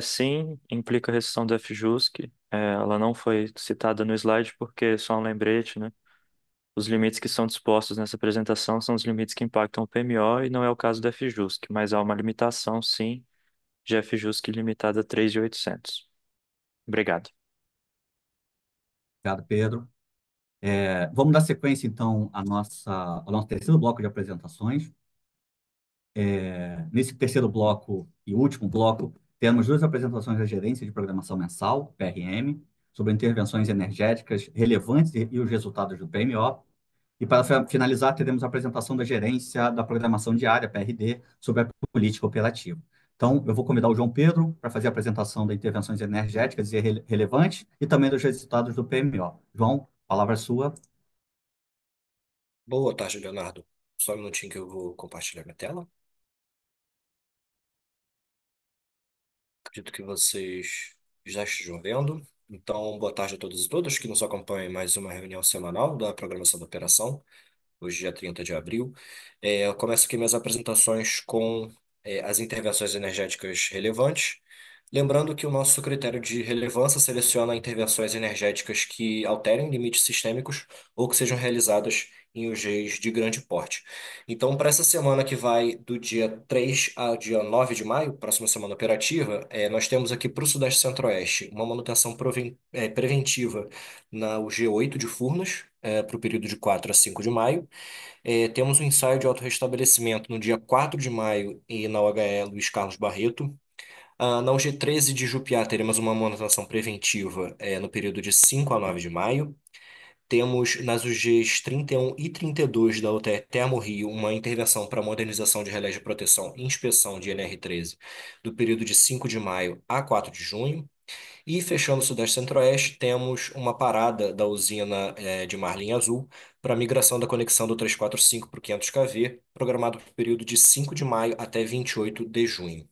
[SPEAKER 6] Sim, implica a restrição do FJUSC. Ela não foi citada no slide porque é só um lembrete, né? Os limites que são dispostos nessa apresentação são os limites que impactam o PMO e não é o caso do FJUSC, mas há uma limitação, sim, de FJUSC limitada a 3.800. Obrigado.
[SPEAKER 1] Obrigado, Pedro. Vamos dar sequência, então, ao nosso terceiro bloco de apresentações. Nesse terceiro bloco e último bloco, temos duas apresentações da Gerência de Programação Mensal, PRM, sobre intervenções energéticas relevantes e os resultados do PMO. E, para finalizar, teremos a apresentação da Gerência da Programação Diária, PRD, sobre a política operativa. Então, eu vou convidar o João Pedro para fazer a apresentação das intervenções energéticas e relevantes e também dos resultados do PMO. João, a palavra é sua.
[SPEAKER 7] Boa tarde, Leonardo. Só um minutinho que eu vou compartilhar minha tela. Acredito que vocês já estejam vendo. Então, boa tarde a todos e todas que nos acompanham em mais uma reunião semanal da programação da operação, hoje, dia 30 de abril. Eu começo aqui minhas apresentações com as intervenções energéticas relevantes. Lembrando que o nosso critério de relevância seleciona intervenções energéticas que alterem limites sistêmicos ou que sejam realizadas em UGs de grande porte. Então, para essa semana que vai do dia 3 ao dia 9 de maio, próxima semana operativa, nós temos aqui para o Sudeste Centro-Oeste uma manutenção preventiva na UG8 de Furnas, para o período de 4 a 5 de maio. Temos um ensaio de autorrestabelecimento no dia 4 de maio e na UHE Luiz Carlos Barreto. Na UG13 de Jupiá, teremos uma manutenção preventiva no período de 5 a 9 de maio. Temos nas UGs 31 e 32 da UTE Termo Rio uma intervenção para modernização de relés de proteção e inspeção de NR13 do período de 5 de maio a 4 de junho. E fechando o Sudeste Centro-Oeste, temos uma parada da usina de Marlim Azul para migração da conexão do 345 para o 500 kV, programado para o período de 5 de maio até 28 de junho.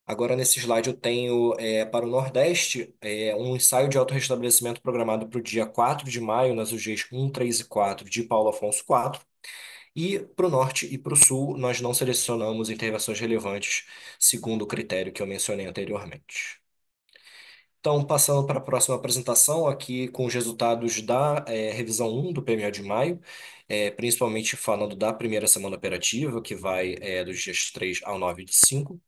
[SPEAKER 7] Agora, nesse slide, eu tenho para o Nordeste um ensaio de autorrestabelecimento programado para o dia 4 de maio, nas UGs 1, 3 e 4 de Paulo Afonso 4. E para o Norte e para o Sul, nós não selecionamos intervenções relevantes segundo o critério que eu mencionei anteriormente. Então, passando para a próxima apresentação, aqui com os resultados da revisão 1 do PMO de maio, principalmente falando da primeira semana operativa, que vai dos dias 3 ao 9 de 5.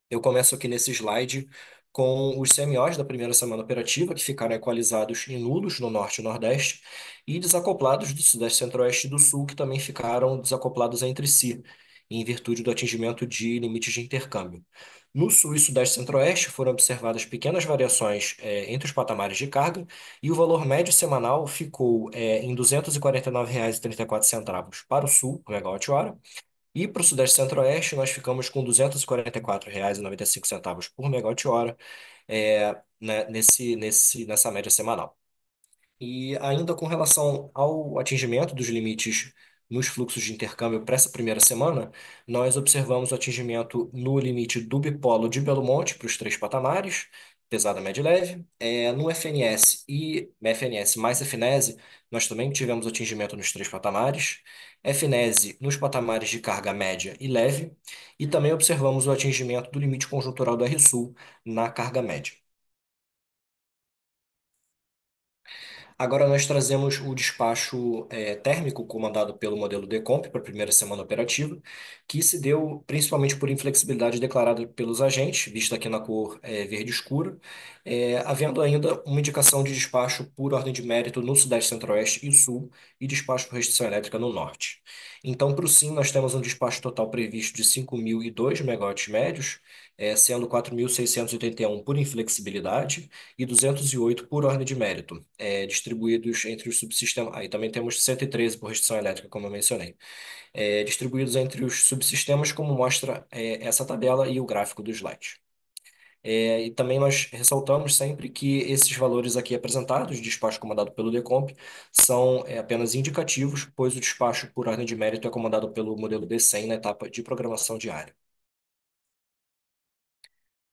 [SPEAKER 7] Eu começo aqui nesse slide com os CMOs da primeira semana operativa, que ficaram equalizados em nulos no Norte e Nordeste, e desacoplados do Sudeste, Centro-Oeste e do Sul, que também ficaram desacoplados entre si, em virtude do atingimento de limites de intercâmbio. No Sul e Sudeste Centro-Oeste foram observadas pequenas variações entre os patamares de carga, e o valor médio semanal ficou em R$ 249,34 para o Sul, o megawatt-hora, e para o Sudeste Centro-Oeste, nós ficamos com R$ 244,95 por megawatt-hora, nessa média semanal. E ainda com relação ao atingimento dos limites nos fluxos de intercâmbio para essa primeira semana, nós observamos o atingimento no limite do bipolo de Belo Monte para os três patamares, pesada, média e leve. No FNS mais FNESE, nós também tivemos atingimento nos três patamares. FNESE nos patamares de carga média e leve. E também observamos o atingimento do limite conjuntural do RSul na carga média. Agora nós trazemos o despacho térmico comandado pelo modelo Decomp para a primeira semana operativa, que se deu principalmente por inflexibilidade declarada pelos agentes, vista aqui na cor verde escura, havendo ainda uma indicação de despacho por ordem de mérito no Sudeste, Centro-Oeste e Sul e despacho por restrição elétrica no Norte. Então, para o SIM, nós temos um despacho total previsto de 5.002 megawatts médios, sendo 4.681 por inflexibilidade e 208 por ordem de mérito, distribuídos entre os subsistemas. Aí também temos 113 por restrição elétrica, como eu mencionei, distribuídos entre os subsistemas, como mostra essa tabela e o gráfico do slide. E também nós ressaltamos sempre que esses valores aqui apresentados, despacho comandado pelo Decomp, são apenas indicativos, pois o despacho por ordem de mérito é comandado pelo modelo D100 na etapa de programação diária.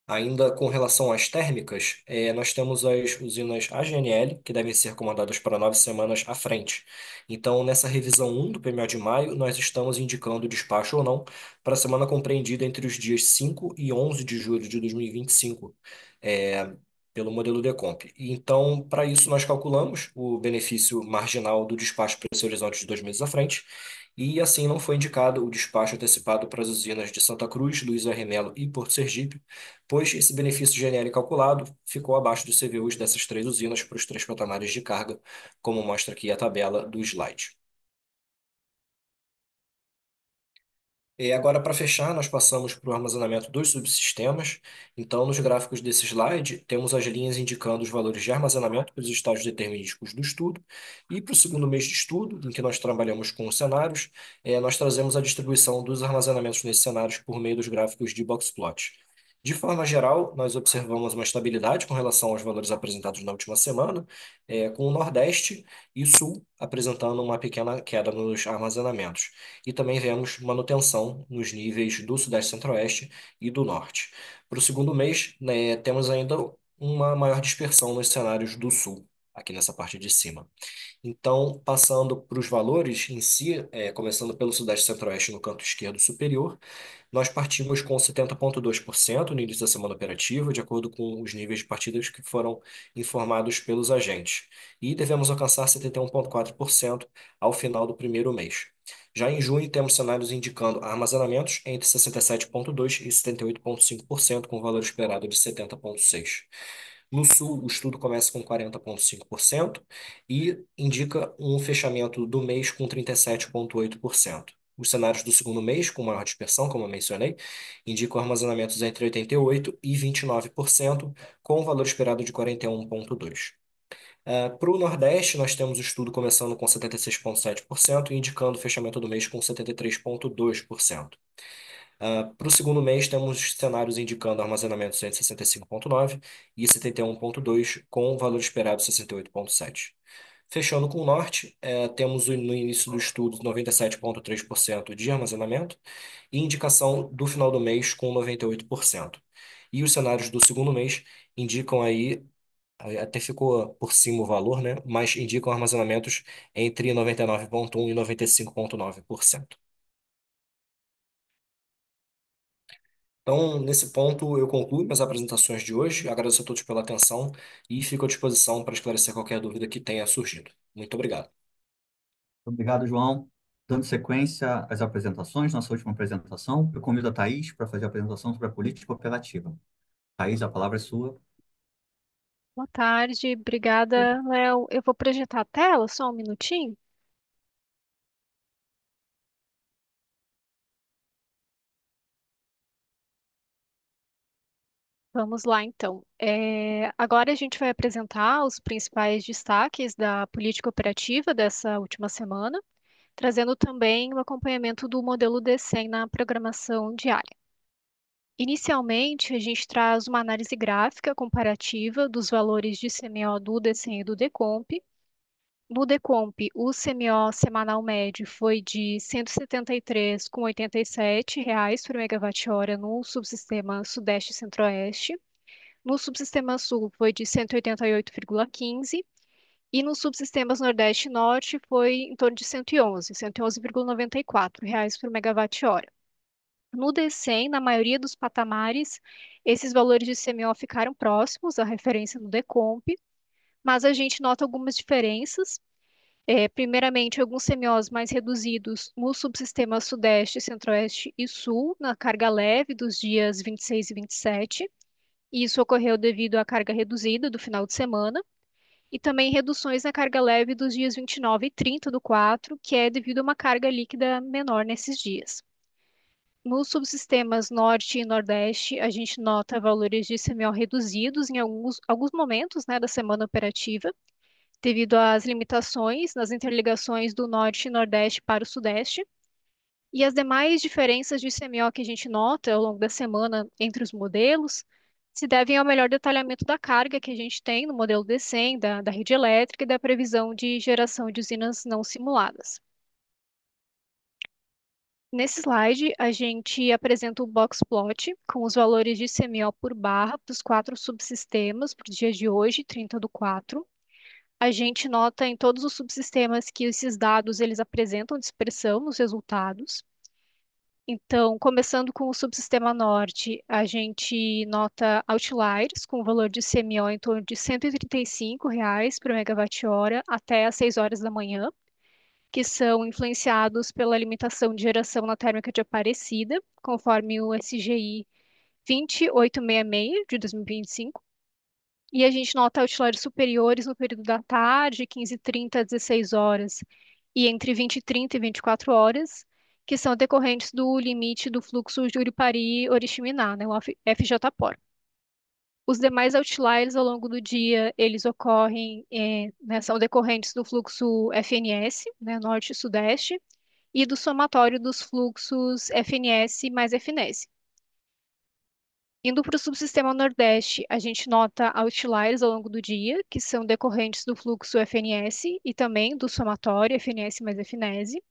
[SPEAKER 7] Ainda com relação às térmicas, nós temos as usinas AGNL, que devem ser comandadas para 9 semanas à frente. Então, nessa revisão 1 do PMO de maio, nós estamos indicando o despacho ou não para a semana compreendida entre os dias 5 e 11 de julho de 2025, pelo modelo Decomp. E então, para isso, nós calculamos o benefício marginal do despacho para esse horizonte de 2 meses à frente, e assim não foi indicado o despacho antecipado para as usinas de Santa Cruz, Luiz R. Melo e Porto Sergipe, pois esse benefício genérico calculado ficou abaixo dos CVUs dessas três usinas para os três patamares de carga, como mostra aqui a tabela do slide. E agora, para fechar, nós passamos para o armazenamento dos subsistemas. Então, nos gráficos desse slide, temos as linhas indicando os valores de armazenamento para os estágios determinísticos do estudo. E para o segundo mês de estudo, em que nós trabalhamos com os cenários, nós trazemos a distribuição dos armazenamentos nesses cenários por meio dos gráficos de boxplot. De forma geral, nós observamos uma estabilidade com relação aos valores apresentados na última semana, com o Nordeste e Sul apresentando uma pequena queda nos armazenamentos. E também vemos manutenção nos níveis do Sudeste, Centro-Oeste e do Norte. Para o segundo mês, né, temos ainda uma maior dispersão nos cenários do Sul, aqui nessa parte de cima. Então, passando para os valores em si, começando pelo Sudeste Centro-Oeste no canto esquerdo superior, nós partimos com 70,2% no início da semana operativa, de acordo com os níveis de partidas que foram informados pelos agentes, e devemos alcançar 71,4% ao final do primeiro mês. Já em junho, temos cenários indicando armazenamentos entre 67,2% e 78,5%, com valor esperado de 70,6%. No Sul, o estudo começa com 40,5% e indica um fechamento do mês com 37,8%. Os cenários do segundo mês, com maior dispersão, como eu mencionei, indicam armazenamentos entre 88% e 29%, com o valor esperado de 41,2%. Para o Nordeste, nós temos o estudo começando com 76,7% e indicando o fechamento do mês com 73,2%. Para o segundo mês, temos cenários indicando armazenamentos entre 65,9 e 71,2, com o valor esperado 68,7. Fechando com o Norte, temos no início do estudo 97,3% de armazenamento e indicação do final do mês com 98%. E os cenários do segundo mês indicam aí até ficou por cima o valor, né? Mas indicam armazenamentos entre 99,1% e 95,9%. Então, nesse ponto, eu concluo minhas apresentações de hoje. Agradeço a todos pela atenção e fico à disposição para esclarecer qualquer dúvida que tenha surgido. Muito obrigado.
[SPEAKER 1] Obrigado, João. Dando sequência às apresentações, nossa última apresentação, eu convido a Thaís para fazer a apresentação sobre a política operativa. Thaís, a palavra é sua.
[SPEAKER 8] Boa tarde, obrigada, Léo. Eu vou projetar a tela, só um minutinho. Vamos lá, então. Agora a gente vai apresentar os principais destaques da política operativa dessa última semana, trazendo também o acompanhamento do modelo DCEM na programação diária. Inicialmente, a gente traz uma análise gráfica comparativa dos valores de CMO do DCEM e do Decomp. No Decomp, o CMO semanal médio foi de R$ 173,87 por megawatt-hora no subsistema Sudeste e Centro-Oeste. No subsistema Sul foi de 188,15 e nos subsistemas Nordeste e Norte foi em torno de 111,94 reais por megawatt-hora. No DCEM, na maioria dos patamares, esses valores de CMO ficaram próximos à referência no Decomp, mas a gente nota algumas diferenças. Primeiramente, alguns CMOs mais reduzidos no subsistema Sudeste, Centro-Oeste e Sul, na carga leve dos dias 26 e 27. E isso ocorreu devido à carga reduzida do final de semana, e também reduções na carga leve dos dias 29 e 30 do 4, que é devido a uma carga líquida menor nesses dias. Nos subsistemas Norte e Nordeste, a gente nota valores de CMO reduzidos em alguns momentos, né, da semana operativa, devido às limitações nas interligações do Norte e Nordeste para o Sudeste. E as demais diferenças de CMO que a gente nota ao longo da semana entre os modelos se devem ao melhor detalhamento da carga que a gente tem no modelo DCEM, da rede elétrica e da previsão de geração de usinas não simuladas. Nesse slide, a gente apresenta o box plot com os valores de CMO por barra para os 4 subsistemas para o dia de hoje, 30 do 4. A gente nota em todos os subsistemas que esses dados eles apresentam dispersão nos resultados. Então, começando com o subsistema norte, a gente nota outliers com o valor de CMO em torno de R$ 135 por megawatt-hora até às 6 horas da manhã, que são influenciados pela limitação de geração na térmica de Aparecida, conforme o SGI 2866 de 2025. E a gente nota outliers superiores no período da tarde, 15h30 a 16 horas, e entre 20h30 e 24 horas, que são decorrentes do limite do fluxo Juripari-Oriximiná, né, o FJPOR. Os demais outliers ao longo do dia, eles ocorrem, né, são decorrentes do fluxo FNS, né, Norte e Sudeste, e do somatório dos fluxos FNS mais FNS. Indo para o subsistema Nordeste, a gente nota outliers ao longo do dia, que são decorrentes do fluxo FNS e também do somatório FNS mais FNese.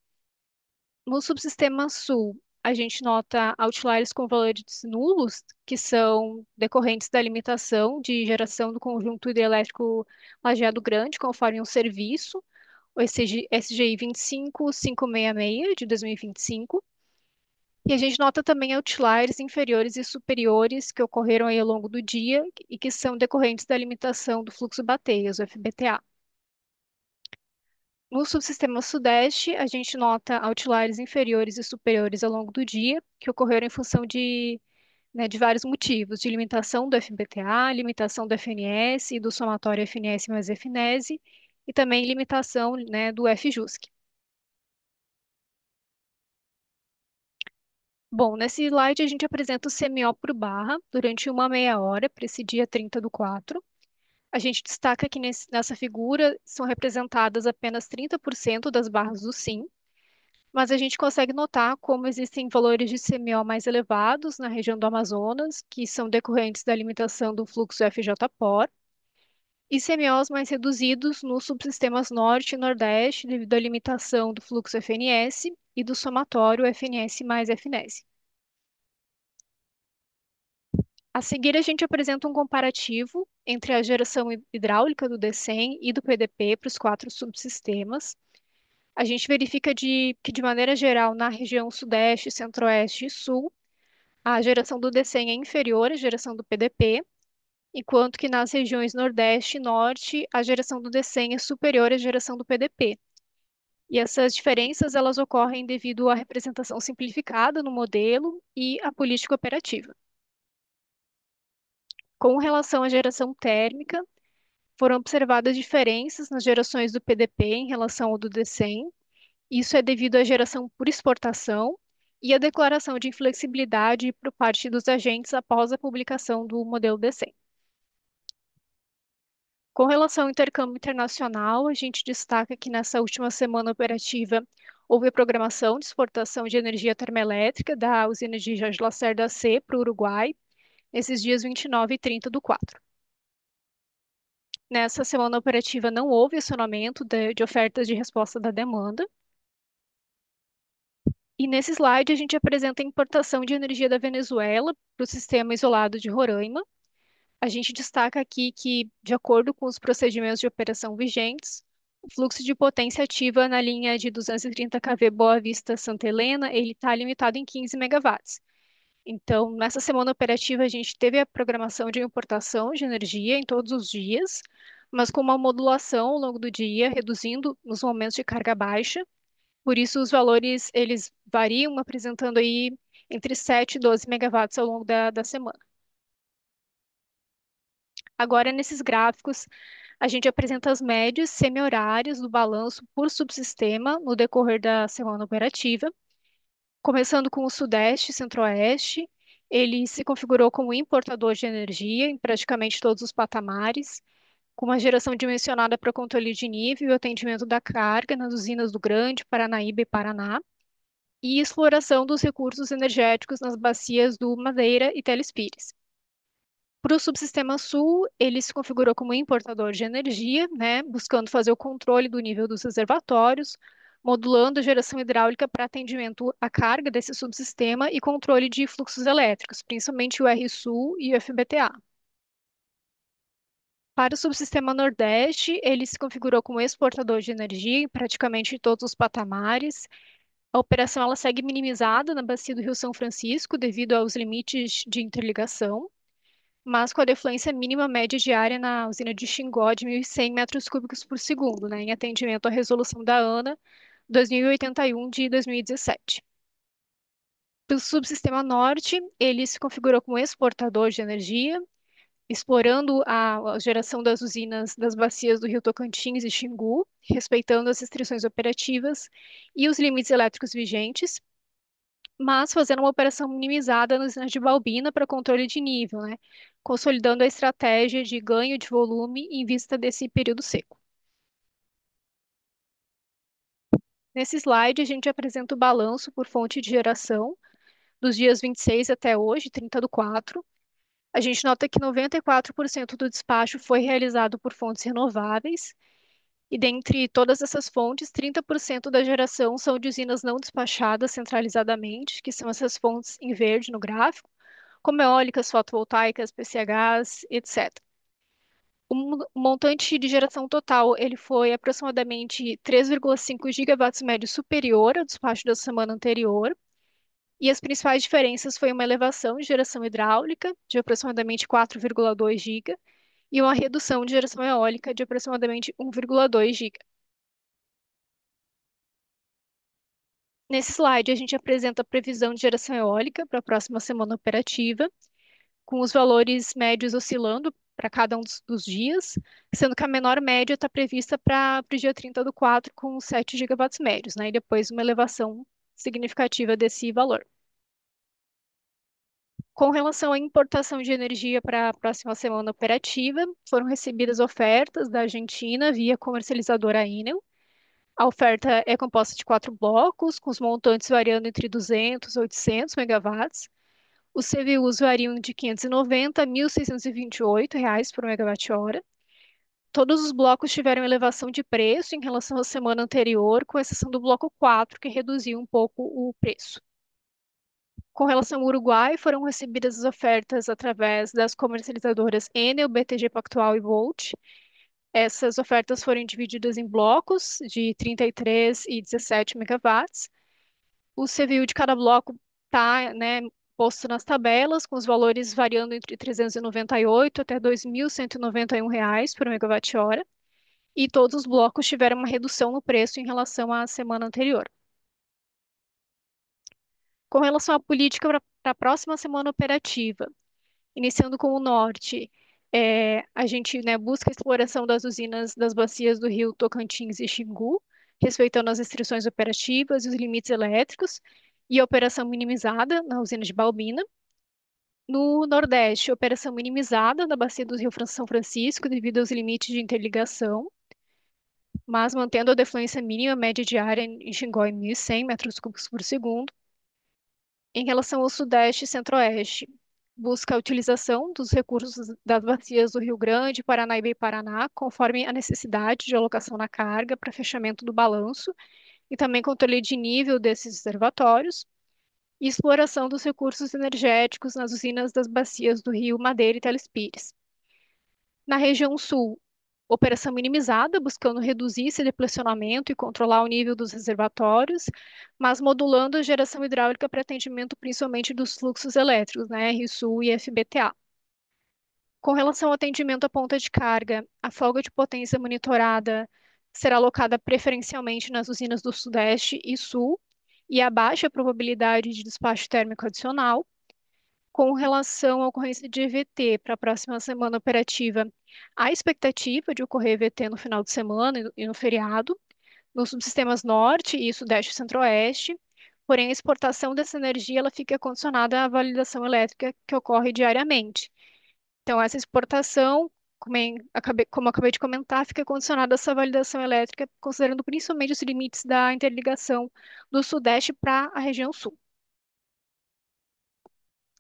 [SPEAKER 8] No subsistema Sul, a gente nota outliers com valores nulos, que são decorrentes da limitação de geração do conjunto hidrelétrico Lajeado Grande, conforme um serviço, o SGI 25566 de 2025. E a gente nota também outliers inferiores e superiores que ocorreram aí ao longo do dia e que são decorrentes da limitação do fluxo bateias, o FBTA. No subsistema Sudeste, a gente nota outliers inferiores e superiores ao longo do dia, que ocorreram em função de, né, de vários motivos, de limitação do FBTA, limitação do FNS e do somatório FNS mais FNese, e também limitação, né, do FJUSC. Bom, nesse slide a gente apresenta o CMO por barra durante uma meia hora para esse dia 30 do 4. A gente destaca que nessa figura são representadas apenas 30% das barras do SIM, mas a gente consegue notar como existem valores de CMO mais elevados na região do Amazonas, que são decorrentes da limitação do fluxo FJPOR, e CMOs mais reduzidos nos subsistemas Norte e Nordeste devido à limitação do fluxo FNS e do somatório FNS mais FNS. A seguir, a gente apresenta um comparativo entre a geração hidráulica do DCEM e do PDP para os 4 subsistemas. A gente verifica que, de maneira geral, na região Sudeste, Centro-Oeste e Sul, a geração do DCEM é inferior à geração do PDP, enquanto que nas regiões Nordeste e Norte, a geração do DCEM é superior à geração do PDP. E essas diferenças elas ocorrem devido à representação simplificada no modelo e à política operativa. Com relação à geração térmica, foram observadas diferenças nas gerações do PDP em relação ao do DCEM. Isso é devido à geração por exportação e à declaração de inflexibilidade por parte dos agentes após a publicação do modelo DCEM. Com relação ao intercâmbio internacional, a gente destaca que nessa última semana operativa houve a programação de exportação de energia termoelétrica da usina de Jorge Lacerda C para o Uruguai, nesses dias 29 e 30 do 4. Nessa semana operativa não houve acionamento de ofertas de resposta da demanda. E nesse slide a gente apresenta a importação de energia da Venezuela para o sistema isolado de Roraima. A gente destaca aqui que, de acordo com os procedimentos de operação vigentes, o fluxo de potência ativa na linha de 230 kV Boa Vista Santa Helena, ele está limitado em 15 megawatts. Então, nessa semana operativa, a gente teve a programação de importação de energia em todos os dias, mas com uma modulação ao longo do dia, reduzindo nos momentos de carga baixa. Por isso, os valores, eles variam, apresentando aí entre 7 e 12 megawatts ao longo da semana. Agora, nesses gráficos, a gente apresenta as médias semi-horárias do balanço por subsistema no decorrer da semana operativa. Começando com o Sudeste e Centro-Oeste, ele se configurou como importador de energia em praticamente todos os patamares, com uma geração dimensionada para controle de nível e atendimento da carga nas usinas do Grande, Paranaíba e Paraná, e exploração dos recursos energéticos nas bacias do Madeira e Teles Pires. Para o subsistema sul, ele se configurou como importador de energia, né, buscando fazer o controle do nível dos reservatórios, modulando a geração hidráulica para atendimento à carga desse subsistema e controle de fluxos elétricos, principalmente o RSul e o FBTA. Para o subsistema Nordeste, ele se configurou como exportador de energia em praticamente todos os patamares. A operação ela segue minimizada na bacia do Rio São Francisco devido aos limites de interligação, mas com a defluência mínima média diária na usina de Xingó de 1.100 metros cúbicos por segundo, né, em atendimento à resolução da ANA 2081 de 2017. Pelo subsistema Norte, ele se configurou como exportador de energia, explorando a geração das usinas das bacias do Rio Tocantins e Xingu, respeitando as restrições operativas e os limites elétricos vigentes, mas fazendo uma operação minimizada nas usinas de Balbina para controle de nível, né? Consolidando a estratégia de ganho de volume em vista desse período seco. Nesse slide, a gente apresenta o balanço por fonte de geração dos dias 26 até hoje, 30 do 4. A gente nota que 94% do despacho foi realizado por fontes renováveis, e dentre todas essas fontes, 30% da geração são de usinas não despachadas centralizadamente, que são essas fontes em verde no gráfico, como eólicas, fotovoltaicas, PCHs, etc. O montante de geração total ele foi aproximadamente 3,5 gigawatts médio superior ao despacho da semana anterior, e as principais diferenças foi uma elevação de geração hidráulica de aproximadamente 4,2 giga e uma redução de geração eólica de aproximadamente 1,2 giga. Nesse slide, a gente apresenta a previsão de geração eólica para a próxima semana operativa, com os valores médios oscilando para cada um dos dias, sendo que a menor média está prevista para o dia 30 do 4, com 7 gigawatts médios, né? E depois uma elevação significativa desse valor. Com relação à importação de energia para a próxima semana operativa, foram recebidas ofertas da Argentina via comercializadora Enel. A oferta é composta de 4 blocos, com os montantes variando entre 200 e 800 megawatts. Os CVUs variam de 590 a 1.628 reais por megawatt-hora. Todos os blocos tiveram elevação de preço em relação à semana anterior, com exceção do bloco 4, que reduziu um pouco o preço. Com relação ao Uruguai, foram recebidas as ofertas através das comercializadoras Enel, BTG Pactual e Volt. Essas ofertas foram divididas em blocos de 33 e 17 megawatts. O CVU de cada bloco está, né, exposto nas tabelas, com os valores variando entre 398 até R$ 2.191 por megawatt-hora, e todos os blocos tiveram uma redução no preço em relação à semana anterior. Com relação à política para a próxima semana operativa, iniciando com o norte, a gente, né, busca a exploração das usinas das bacias do Rio Tocantins e Xingu, respeitando as restrições operativas e os limites elétricos, e a operação minimizada na usina de Balbina. No Nordeste, operação minimizada na bacia do Rio São Francisco devido aos limites de interligação, mas mantendo a defluência mínima média diária em Xingó em 1.100 metros cúbicos por segundo. Em relação ao Sudeste e Centro-Oeste, busca a utilização dos recursos das bacias do Rio Grande, Paranaíba e Paraná, conforme a necessidade de alocação na carga para fechamento do balanço e também controle de nível desses reservatórios, e exploração dos recursos energéticos nas usinas das bacias do Rio Madeira e Teles Pires. Na região sul, operação minimizada, buscando reduzir esse deplecionamento e controlar o nível dos reservatórios, mas modulando a geração hidráulica para atendimento principalmente dos fluxos elétricos, né, RSU e FBTA. Com relação ao atendimento à ponta de carga, a folga de potência monitorada será alocada preferencialmente nas usinas do Sudeste e Sul, e a baixa probabilidade de despacho térmico adicional. Com relação à ocorrência de EVT para a próxima semana operativa, há expectativa de ocorrer EVT no final de semana e no feriado, nos subsistemas Norte e Sudeste e Centro-Oeste, porém a exportação dessa energia ela fica condicionada à validação elétrica que ocorre diariamente. Então, essa exportação, como eu acabei de comentar, fica condicionada a essa validação elétrica, considerando principalmente os limites da interligação do Sudeste para a região Sul.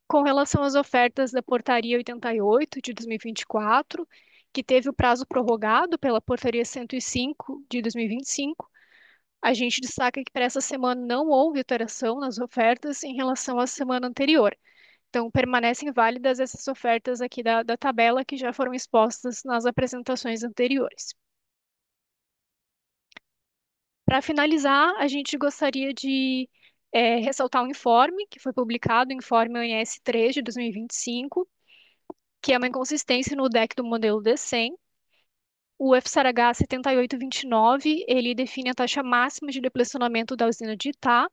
[SPEAKER 8] Com relação às ofertas da Portaria 88 de 2024, que teve o prazo prorrogado pela Portaria 105 de 2025, a gente destaca que para essa semana não houve alteração nas ofertas em relação à semana anterior. Então, permanecem válidas essas ofertas aqui da tabela que já foram expostas nas apresentações anteriores. Para finalizar, a gente gostaria de ressaltar um informe que foi publicado, o informe ONS 3 de 2025, que é uma inconsistência no DEC do modelo D100. O FSARH 7829, ele define a taxa máxima de deplecionamento da usina de Itá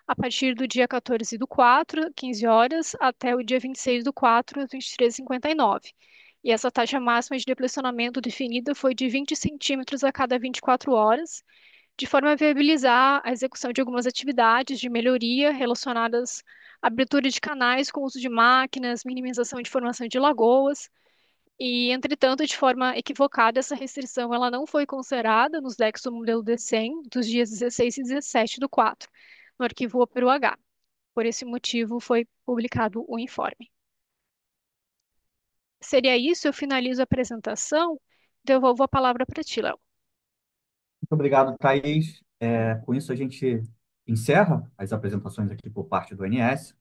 [SPEAKER 8] a partir do dia 14 do 4, 15 horas, até o dia 26 do 4, 23h59. E essa taxa máxima de deplecionamento definida foi de 20 centímetros a cada 24 horas, de forma a viabilizar a execução de algumas atividades de melhoria relacionadas à abertura de canais com uso de máquinas, minimização de formação de lagoas, e, entretanto, de forma equivocada, essa restrição ela não foi considerada nos DECs do modelo D100 dos dias 16 e 17 do 4, no arquivo OPERUH. Por esse motivo, foi publicado o informe. Seria isso, eu finalizo a apresentação, devolvo a palavra para ti, Léo.
[SPEAKER 1] Muito obrigado, Thaís. Com isso, a gente encerra as apresentações aqui por parte do NS.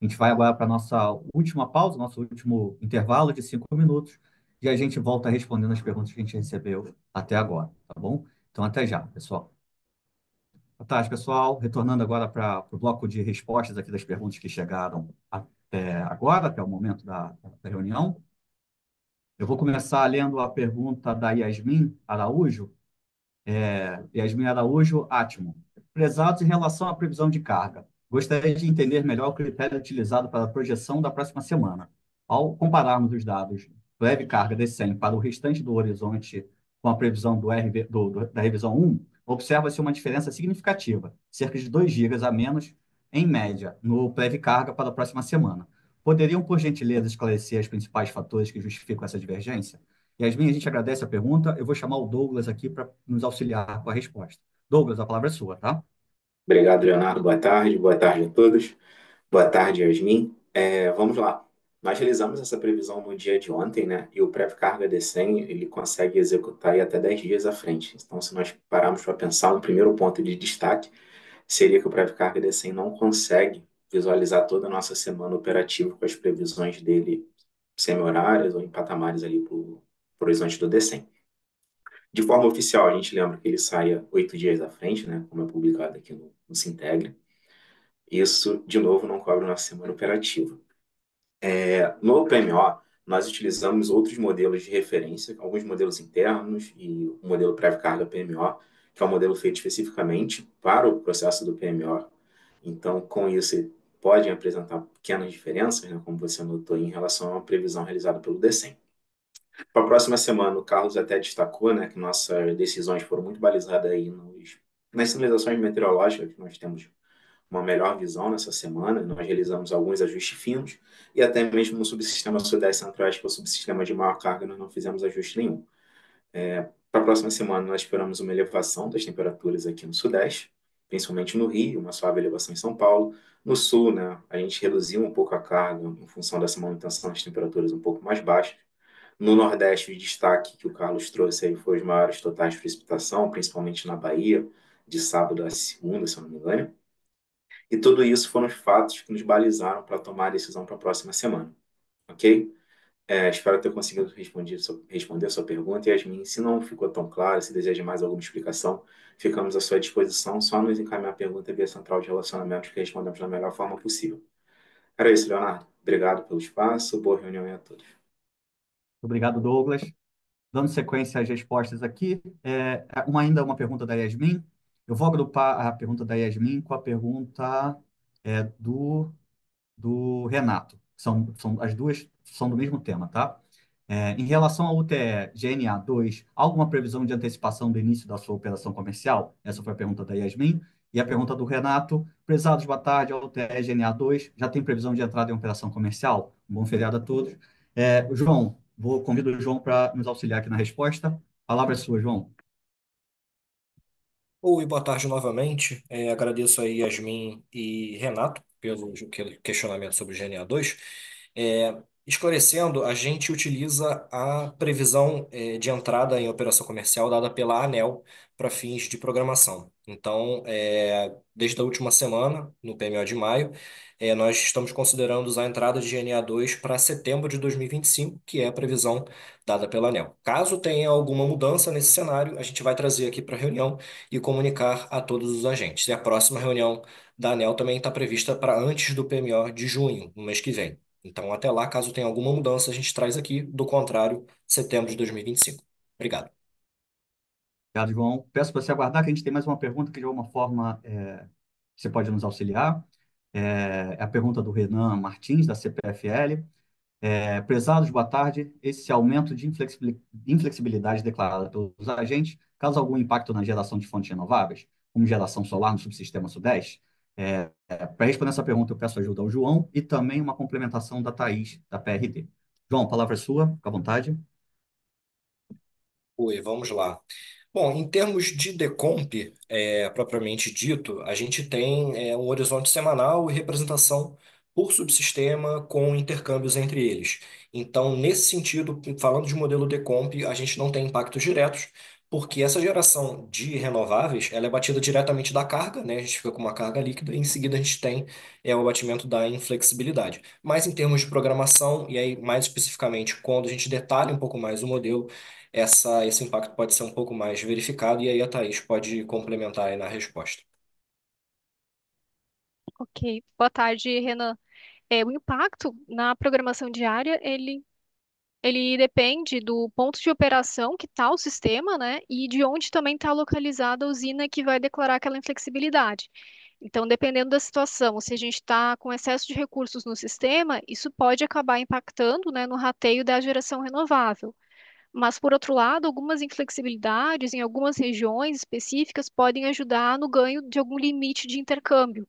[SPEAKER 1] A gente vai agora para a nossa última pausa, nosso último intervalo de 5 minutos, e a gente volta respondendo as perguntas que a gente recebeu até agora, tá bom? Então, até já, pessoal. Boa tarde, pessoal. Retornando agora para o bloco de respostas aqui das perguntas que chegaram até agora, até o momento da reunião. Eu vou começar lendo a pergunta da Yasmin Araújo. Yasmin Araújo, Atmo. Prezados, em relação à previsão de carga, gostaria de entender melhor o critério utilizado para a projeção da próxima semana. Ao compararmos os dados breve carga D100 para o restante do horizonte com a previsão da revisão 1, observa-se uma diferença significativa, cerca de 2 gigas a menos, em média, no breve carga para a próxima semana. Poderiam, por gentileza, esclarecer os principais fatores que justificam essa divergência? Yasmin, a gente agradece a pergunta. Eu vou chamar o Douglas aqui para nos auxiliar com a resposta. Douglas, a palavra é sua, tá?
[SPEAKER 9] Obrigado, Leonardo. Boa tarde a todos. Boa tarde, Yasmin. Vamos lá. Nós realizamos essa previsão no dia de ontem, né? E o pré-carga D100, ele consegue executar aí até 10 dias à frente. Então, se nós pararmos para pensar, um primeiro ponto de destaque seria que o pré-carga D100 não consegue visualizar toda a nossa semana operativa com as previsões dele semi-horárias ou em patamares ali para o horizonte do D100. De forma oficial, a gente lembra que ele saia 8 dias à frente, né, como é publicado aqui no Sintegre. Isso, de novo, não cobre nossa semana operativa. No PMO, nós utilizamos outros modelos de referência, alguns modelos internos e o modelo prévio carga PMO, que é um modelo feito especificamente para o processo do PMO. Então, com isso, podem apresentar pequenas diferenças, né, como você notou, em relação à previsão realizada pelo DECEM. Para a próxima semana, o Carlos até destacou, né, que nossas decisões foram muito balizadas aí nas sinalizações meteorológicas, que nós temos uma melhor visão nessa semana. Nós realizamos alguns ajustes finos e até mesmo no subsistema Sudeste Centro-Oeste, que é o subsistema de maior carga, nós não fizemos ajuste nenhum. Para a próxima semana, nós esperamos uma elevação das temperaturas aqui no Sudeste, principalmente no Rio, uma suave elevação em São Paulo. No Sul, né, a gente reduziu um pouco a carga em função dessa manutenção das temperaturas um pouco mais baixas. No Nordeste, o destaque que o Carlos trouxe aí foi os maiores totais de precipitação, principalmente na Bahia, de sábado a segunda, se eu não me engano. E tudo isso foram os fatos que nos balizaram para tomar a decisão para a próxima semana, ok? Espero ter conseguido responder a sua pergunta. Yasmin, se não ficou tão claro, se deseja mais alguma explicação, ficamos à sua disposição. Só nos encaminhar a pergunta via central de relacionamentos que respondemos da melhor forma possível. Era isso, Leonardo. Obrigado pelo espaço. Boa reunião aí a todos.
[SPEAKER 1] Obrigado, Douglas. Dando sequência às respostas aqui, ainda uma pergunta da Yasmin. Eu vou agrupar a pergunta da Yasmin com a pergunta do Renato. As duas são do mesmo tema, tá? Em relação ao UTE GNA2, há alguma previsão de antecipação do início da sua operação comercial? Essa foi a pergunta da Yasmin. E a pergunta do Renato: prezados, boa tarde, a UTE GNA2 já tem previsão de entrada em operação comercial? Um bom feriado a todos. João, convido o João para nos auxiliar aqui na resposta. A palavra é sua, João.
[SPEAKER 7] Oi, boa tarde novamente. Agradeço aí Yasmin e Renato pelo questionamento sobre o GNA2. Esclarecendo, a gente utiliza a previsão de entrada em operação comercial dada pela ANEEL para fins de programação. Então, desde a última semana, no PMO de maio, nós estamos considerando usar a entrada de GNA2 para setembro de 2025, que é a previsão dada pela ANEEL. Caso tenha alguma mudança nesse cenário, a gente vai trazer aqui para a reunião e comunicar a todos os agentes. E a próxima reunião da ANEEL também está prevista para antes do PMO de junho, no mês que vem. Então, até lá, caso tenha alguma mudança, a gente traz aqui. Do contrário, setembro de 2025. Obrigado.
[SPEAKER 1] Obrigado, João. Peço para você aguardar, que a gente tem mais uma pergunta que, de alguma forma, você pode nos auxiliar. É a pergunta do Renan Martins, da CPFL. Prezados, boa tarde. Esse aumento de inflexibilidade declarada pelos agentes causa algum impacto na geração de fontes renováveis, como geração solar no subsistema Sudeste? Para responder essa pergunta, eu peço ajuda ao João e também uma complementação da Thaís, da PRD. João, a palavra é sua, fica à vontade.
[SPEAKER 7] Oi, vamos lá. Bom, em termos de decomp, propriamente dito, a gente tem um horizonte semanal e representação por subsistema com intercâmbios entre eles. Então, nesse sentido, falando de modelo decomp, a gente não tem impactos diretos, porque essa geração de renováveis, ela é batida diretamente da carga, né? A gente fica com uma carga líquida e em seguida a gente tem o abatimento da inflexibilidade. Mas em termos de programação, e aí mais especificamente quando a gente detalha um pouco mais o modelo, esse impacto pode ser um pouco mais verificado, e aí a Thaís pode complementar aí na resposta.
[SPEAKER 8] Ok. Boa tarde, Renan. O impacto na programação diária, ele depende do ponto de operação que está o sistema, né? E de onde também está localizada a usina que vai declarar aquela inflexibilidade. Então, dependendo da situação, se a gente está com excesso de recursos no sistema, isso pode acabar impactando, né, no rateio da geração renovável. Mas, por outro lado, algumas inflexibilidades em algumas regiões específicas podem ajudar no ganho de algum limite de intercâmbio,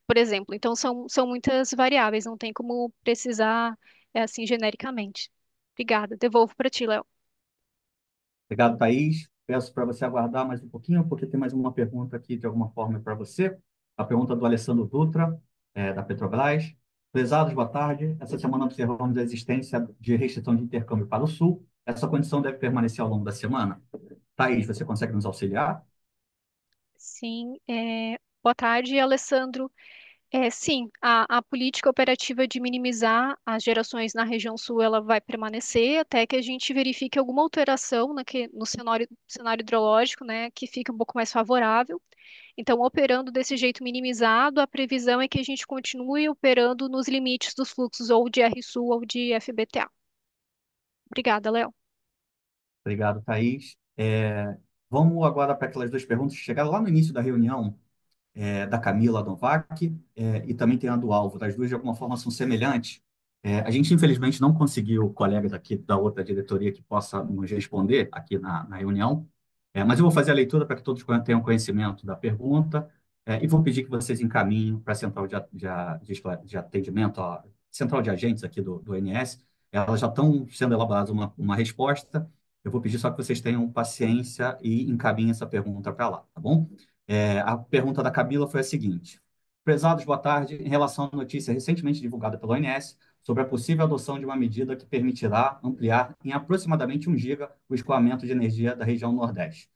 [SPEAKER 8] por exemplo. Então, são muitas variáveis, não tem como precisar assim genericamente. Obrigada. Devolvo para ti, Léo.
[SPEAKER 1] Obrigado, Thaís. Peço para você aguardar mais um pouquinho, porque tem mais uma pergunta aqui, de alguma forma, para você. A pergunta do Alessandro Dutra, da Petrobras. Prezados, boa tarde. Essa semana observamos a existência de restrição de intercâmbio para o Sul. Essa condição deve permanecer ao longo da semana? Thaís, você consegue nos auxiliar?
[SPEAKER 8] Sim. Boa tarde, Alessandro. Sim, a política operativa de minimizar as gerações na região sul ela vai permanecer até que a gente verifique alguma alteração no cenário hidrológico, né, que fique um pouco mais favorável. Então, operando desse jeito minimizado, a previsão é que a gente continue operando nos limites dos fluxos ou de RSU ou de FBTA. Obrigada, Léo.
[SPEAKER 1] Obrigado, Thaís. Vamos agora para aquelas duas perguntas que chegaram lá no início da reunião, da Camila Novak, e também tem a do Álvaro. As duas, de alguma forma, são semelhantes. A gente, infelizmente, não conseguiu colegas aqui da outra diretoria que possa nos responder aqui na reunião, mas eu vou fazer a leitura para que todos tenham conhecimento da pergunta, e vou pedir que vocês encaminhem para a central de atendimento, a central de agentes aqui do ONS. Elas já estão sendo elaboradas uma resposta. Eu vou pedir só que vocês tenham paciência e encaminhem essa pergunta para lá, tá bom? A pergunta da Camila foi a seguinte: prezados, boa tarde. Em relação à notícia recentemente divulgada pela ONS sobre a possível adoção de uma medida que permitirá ampliar em aproximadamente 1 giga o escoamento de energia da região Nordeste.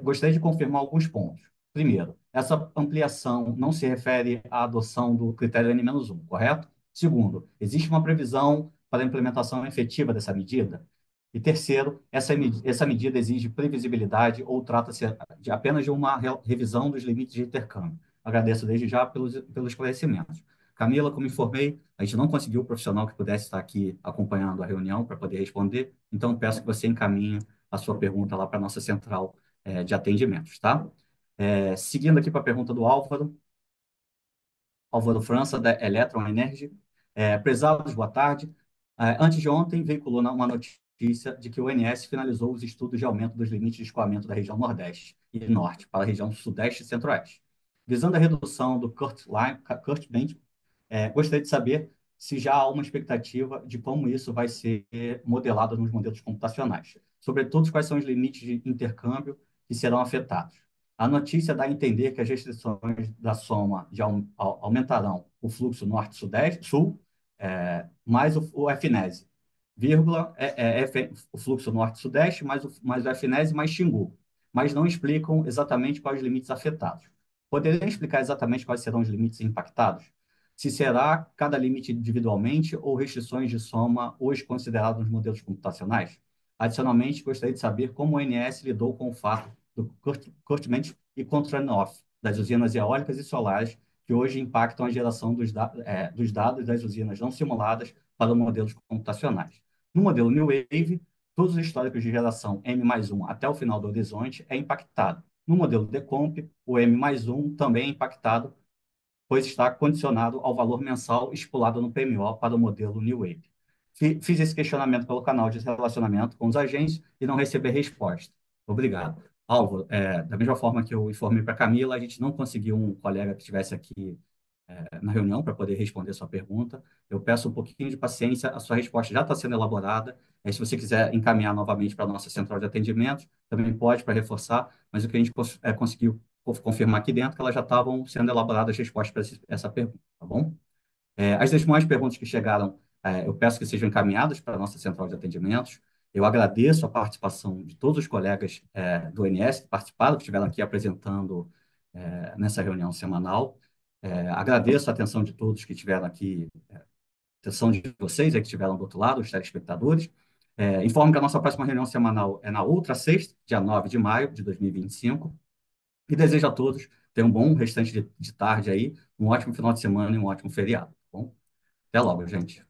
[SPEAKER 1] Gostaria de confirmar alguns pontos. Primeiro, essa ampliação não se refere à adoção do critério N-1, correto? Segundo, existe uma previsão para a implementação efetiva dessa medida? E terceiro, essa medida exige previsibilidade ou trata-se apenas de uma revisão dos limites de intercâmbio? Agradeço desde já pelos esclarecimentos. Camila, como informei, a gente não conseguiu o profissional que pudesse estar aqui acompanhando a reunião para poder responder, então peço que você encaminhe a sua pergunta lá para a nossa central de atendimentos, tá? Seguindo aqui para a pergunta do Álvaro França, da Electron Energy. Prezados, boa tarde. Antes de ontem, veiculou uma notícia de que o ONS finalizou os estudos de aumento dos limites de escoamento da região Nordeste e Norte para a região Sudeste e Centro-Oeste. Visando a redução do curtailment, gostaria de saber se já há uma expectativa de como isso vai ser modelado nos modelos computacionais. Sobretudo, quais são os limites de intercâmbio que serão afetados. A notícia dá a entender que as restrições da soma aumentarão o fluxo norte-sul, mais o FNES, vírgula, o fluxo norte-sudeste, mais o FNES, mais Xingu, mas não explicam exatamente quais os limites afetados. Poderiam explicar exatamente quais serão os limites impactados? Se será cada limite individualmente ou restrições de soma hoje consideradas nos modelos computacionais? Adicionalmente, gostaria de saber como o ONS lidou com o fato do curtailment e constrain-off das usinas eólicas e solares, que hoje impactam a geração dos dados das usinas não simuladas para os modelos computacionais. No modelo New Wave, todos os históricos de geração M+1 até o final do horizonte é impactado. No modelo Decomp, o M+1 também é impactado, pois está condicionado ao valor mensal estipulado no PMO para o modelo New Wave. Fiz esse questionamento pelo canal de relacionamento com os agentes e não recebi resposta. Obrigado. Álvaro, da mesma forma que eu informei para a Camila, a gente não conseguiu um colega que estivesse aqui na reunião para poder responder a sua pergunta. Eu peço um pouquinho de paciência, a sua resposta já está sendo elaborada. Se você quiser encaminhar novamente para a nossa central de atendimento, também pode para reforçar, mas o que a gente conseguiu confirmar aqui dentro é que elas já estavam sendo elaboradas as respostas para essa pergunta, tá bom? As demais perguntas que chegaram, eu peço que sejam encaminhadas para a nossa central de atendimentos. Eu agradeço a participação de todos os colegas do ONS que participaram, que estiveram aqui apresentando nessa reunião semanal. Agradeço a atenção de todos que estiveram aqui, a atenção de vocês que estiveram do outro lado, os telespectadores. Informo que a nossa próxima reunião semanal é na outra sexta, dia 9 de maio de 2025. E desejo a todos ter um bom restante de tarde aí, um ótimo final de semana e um ótimo feriado, tá bom? Até logo, gente.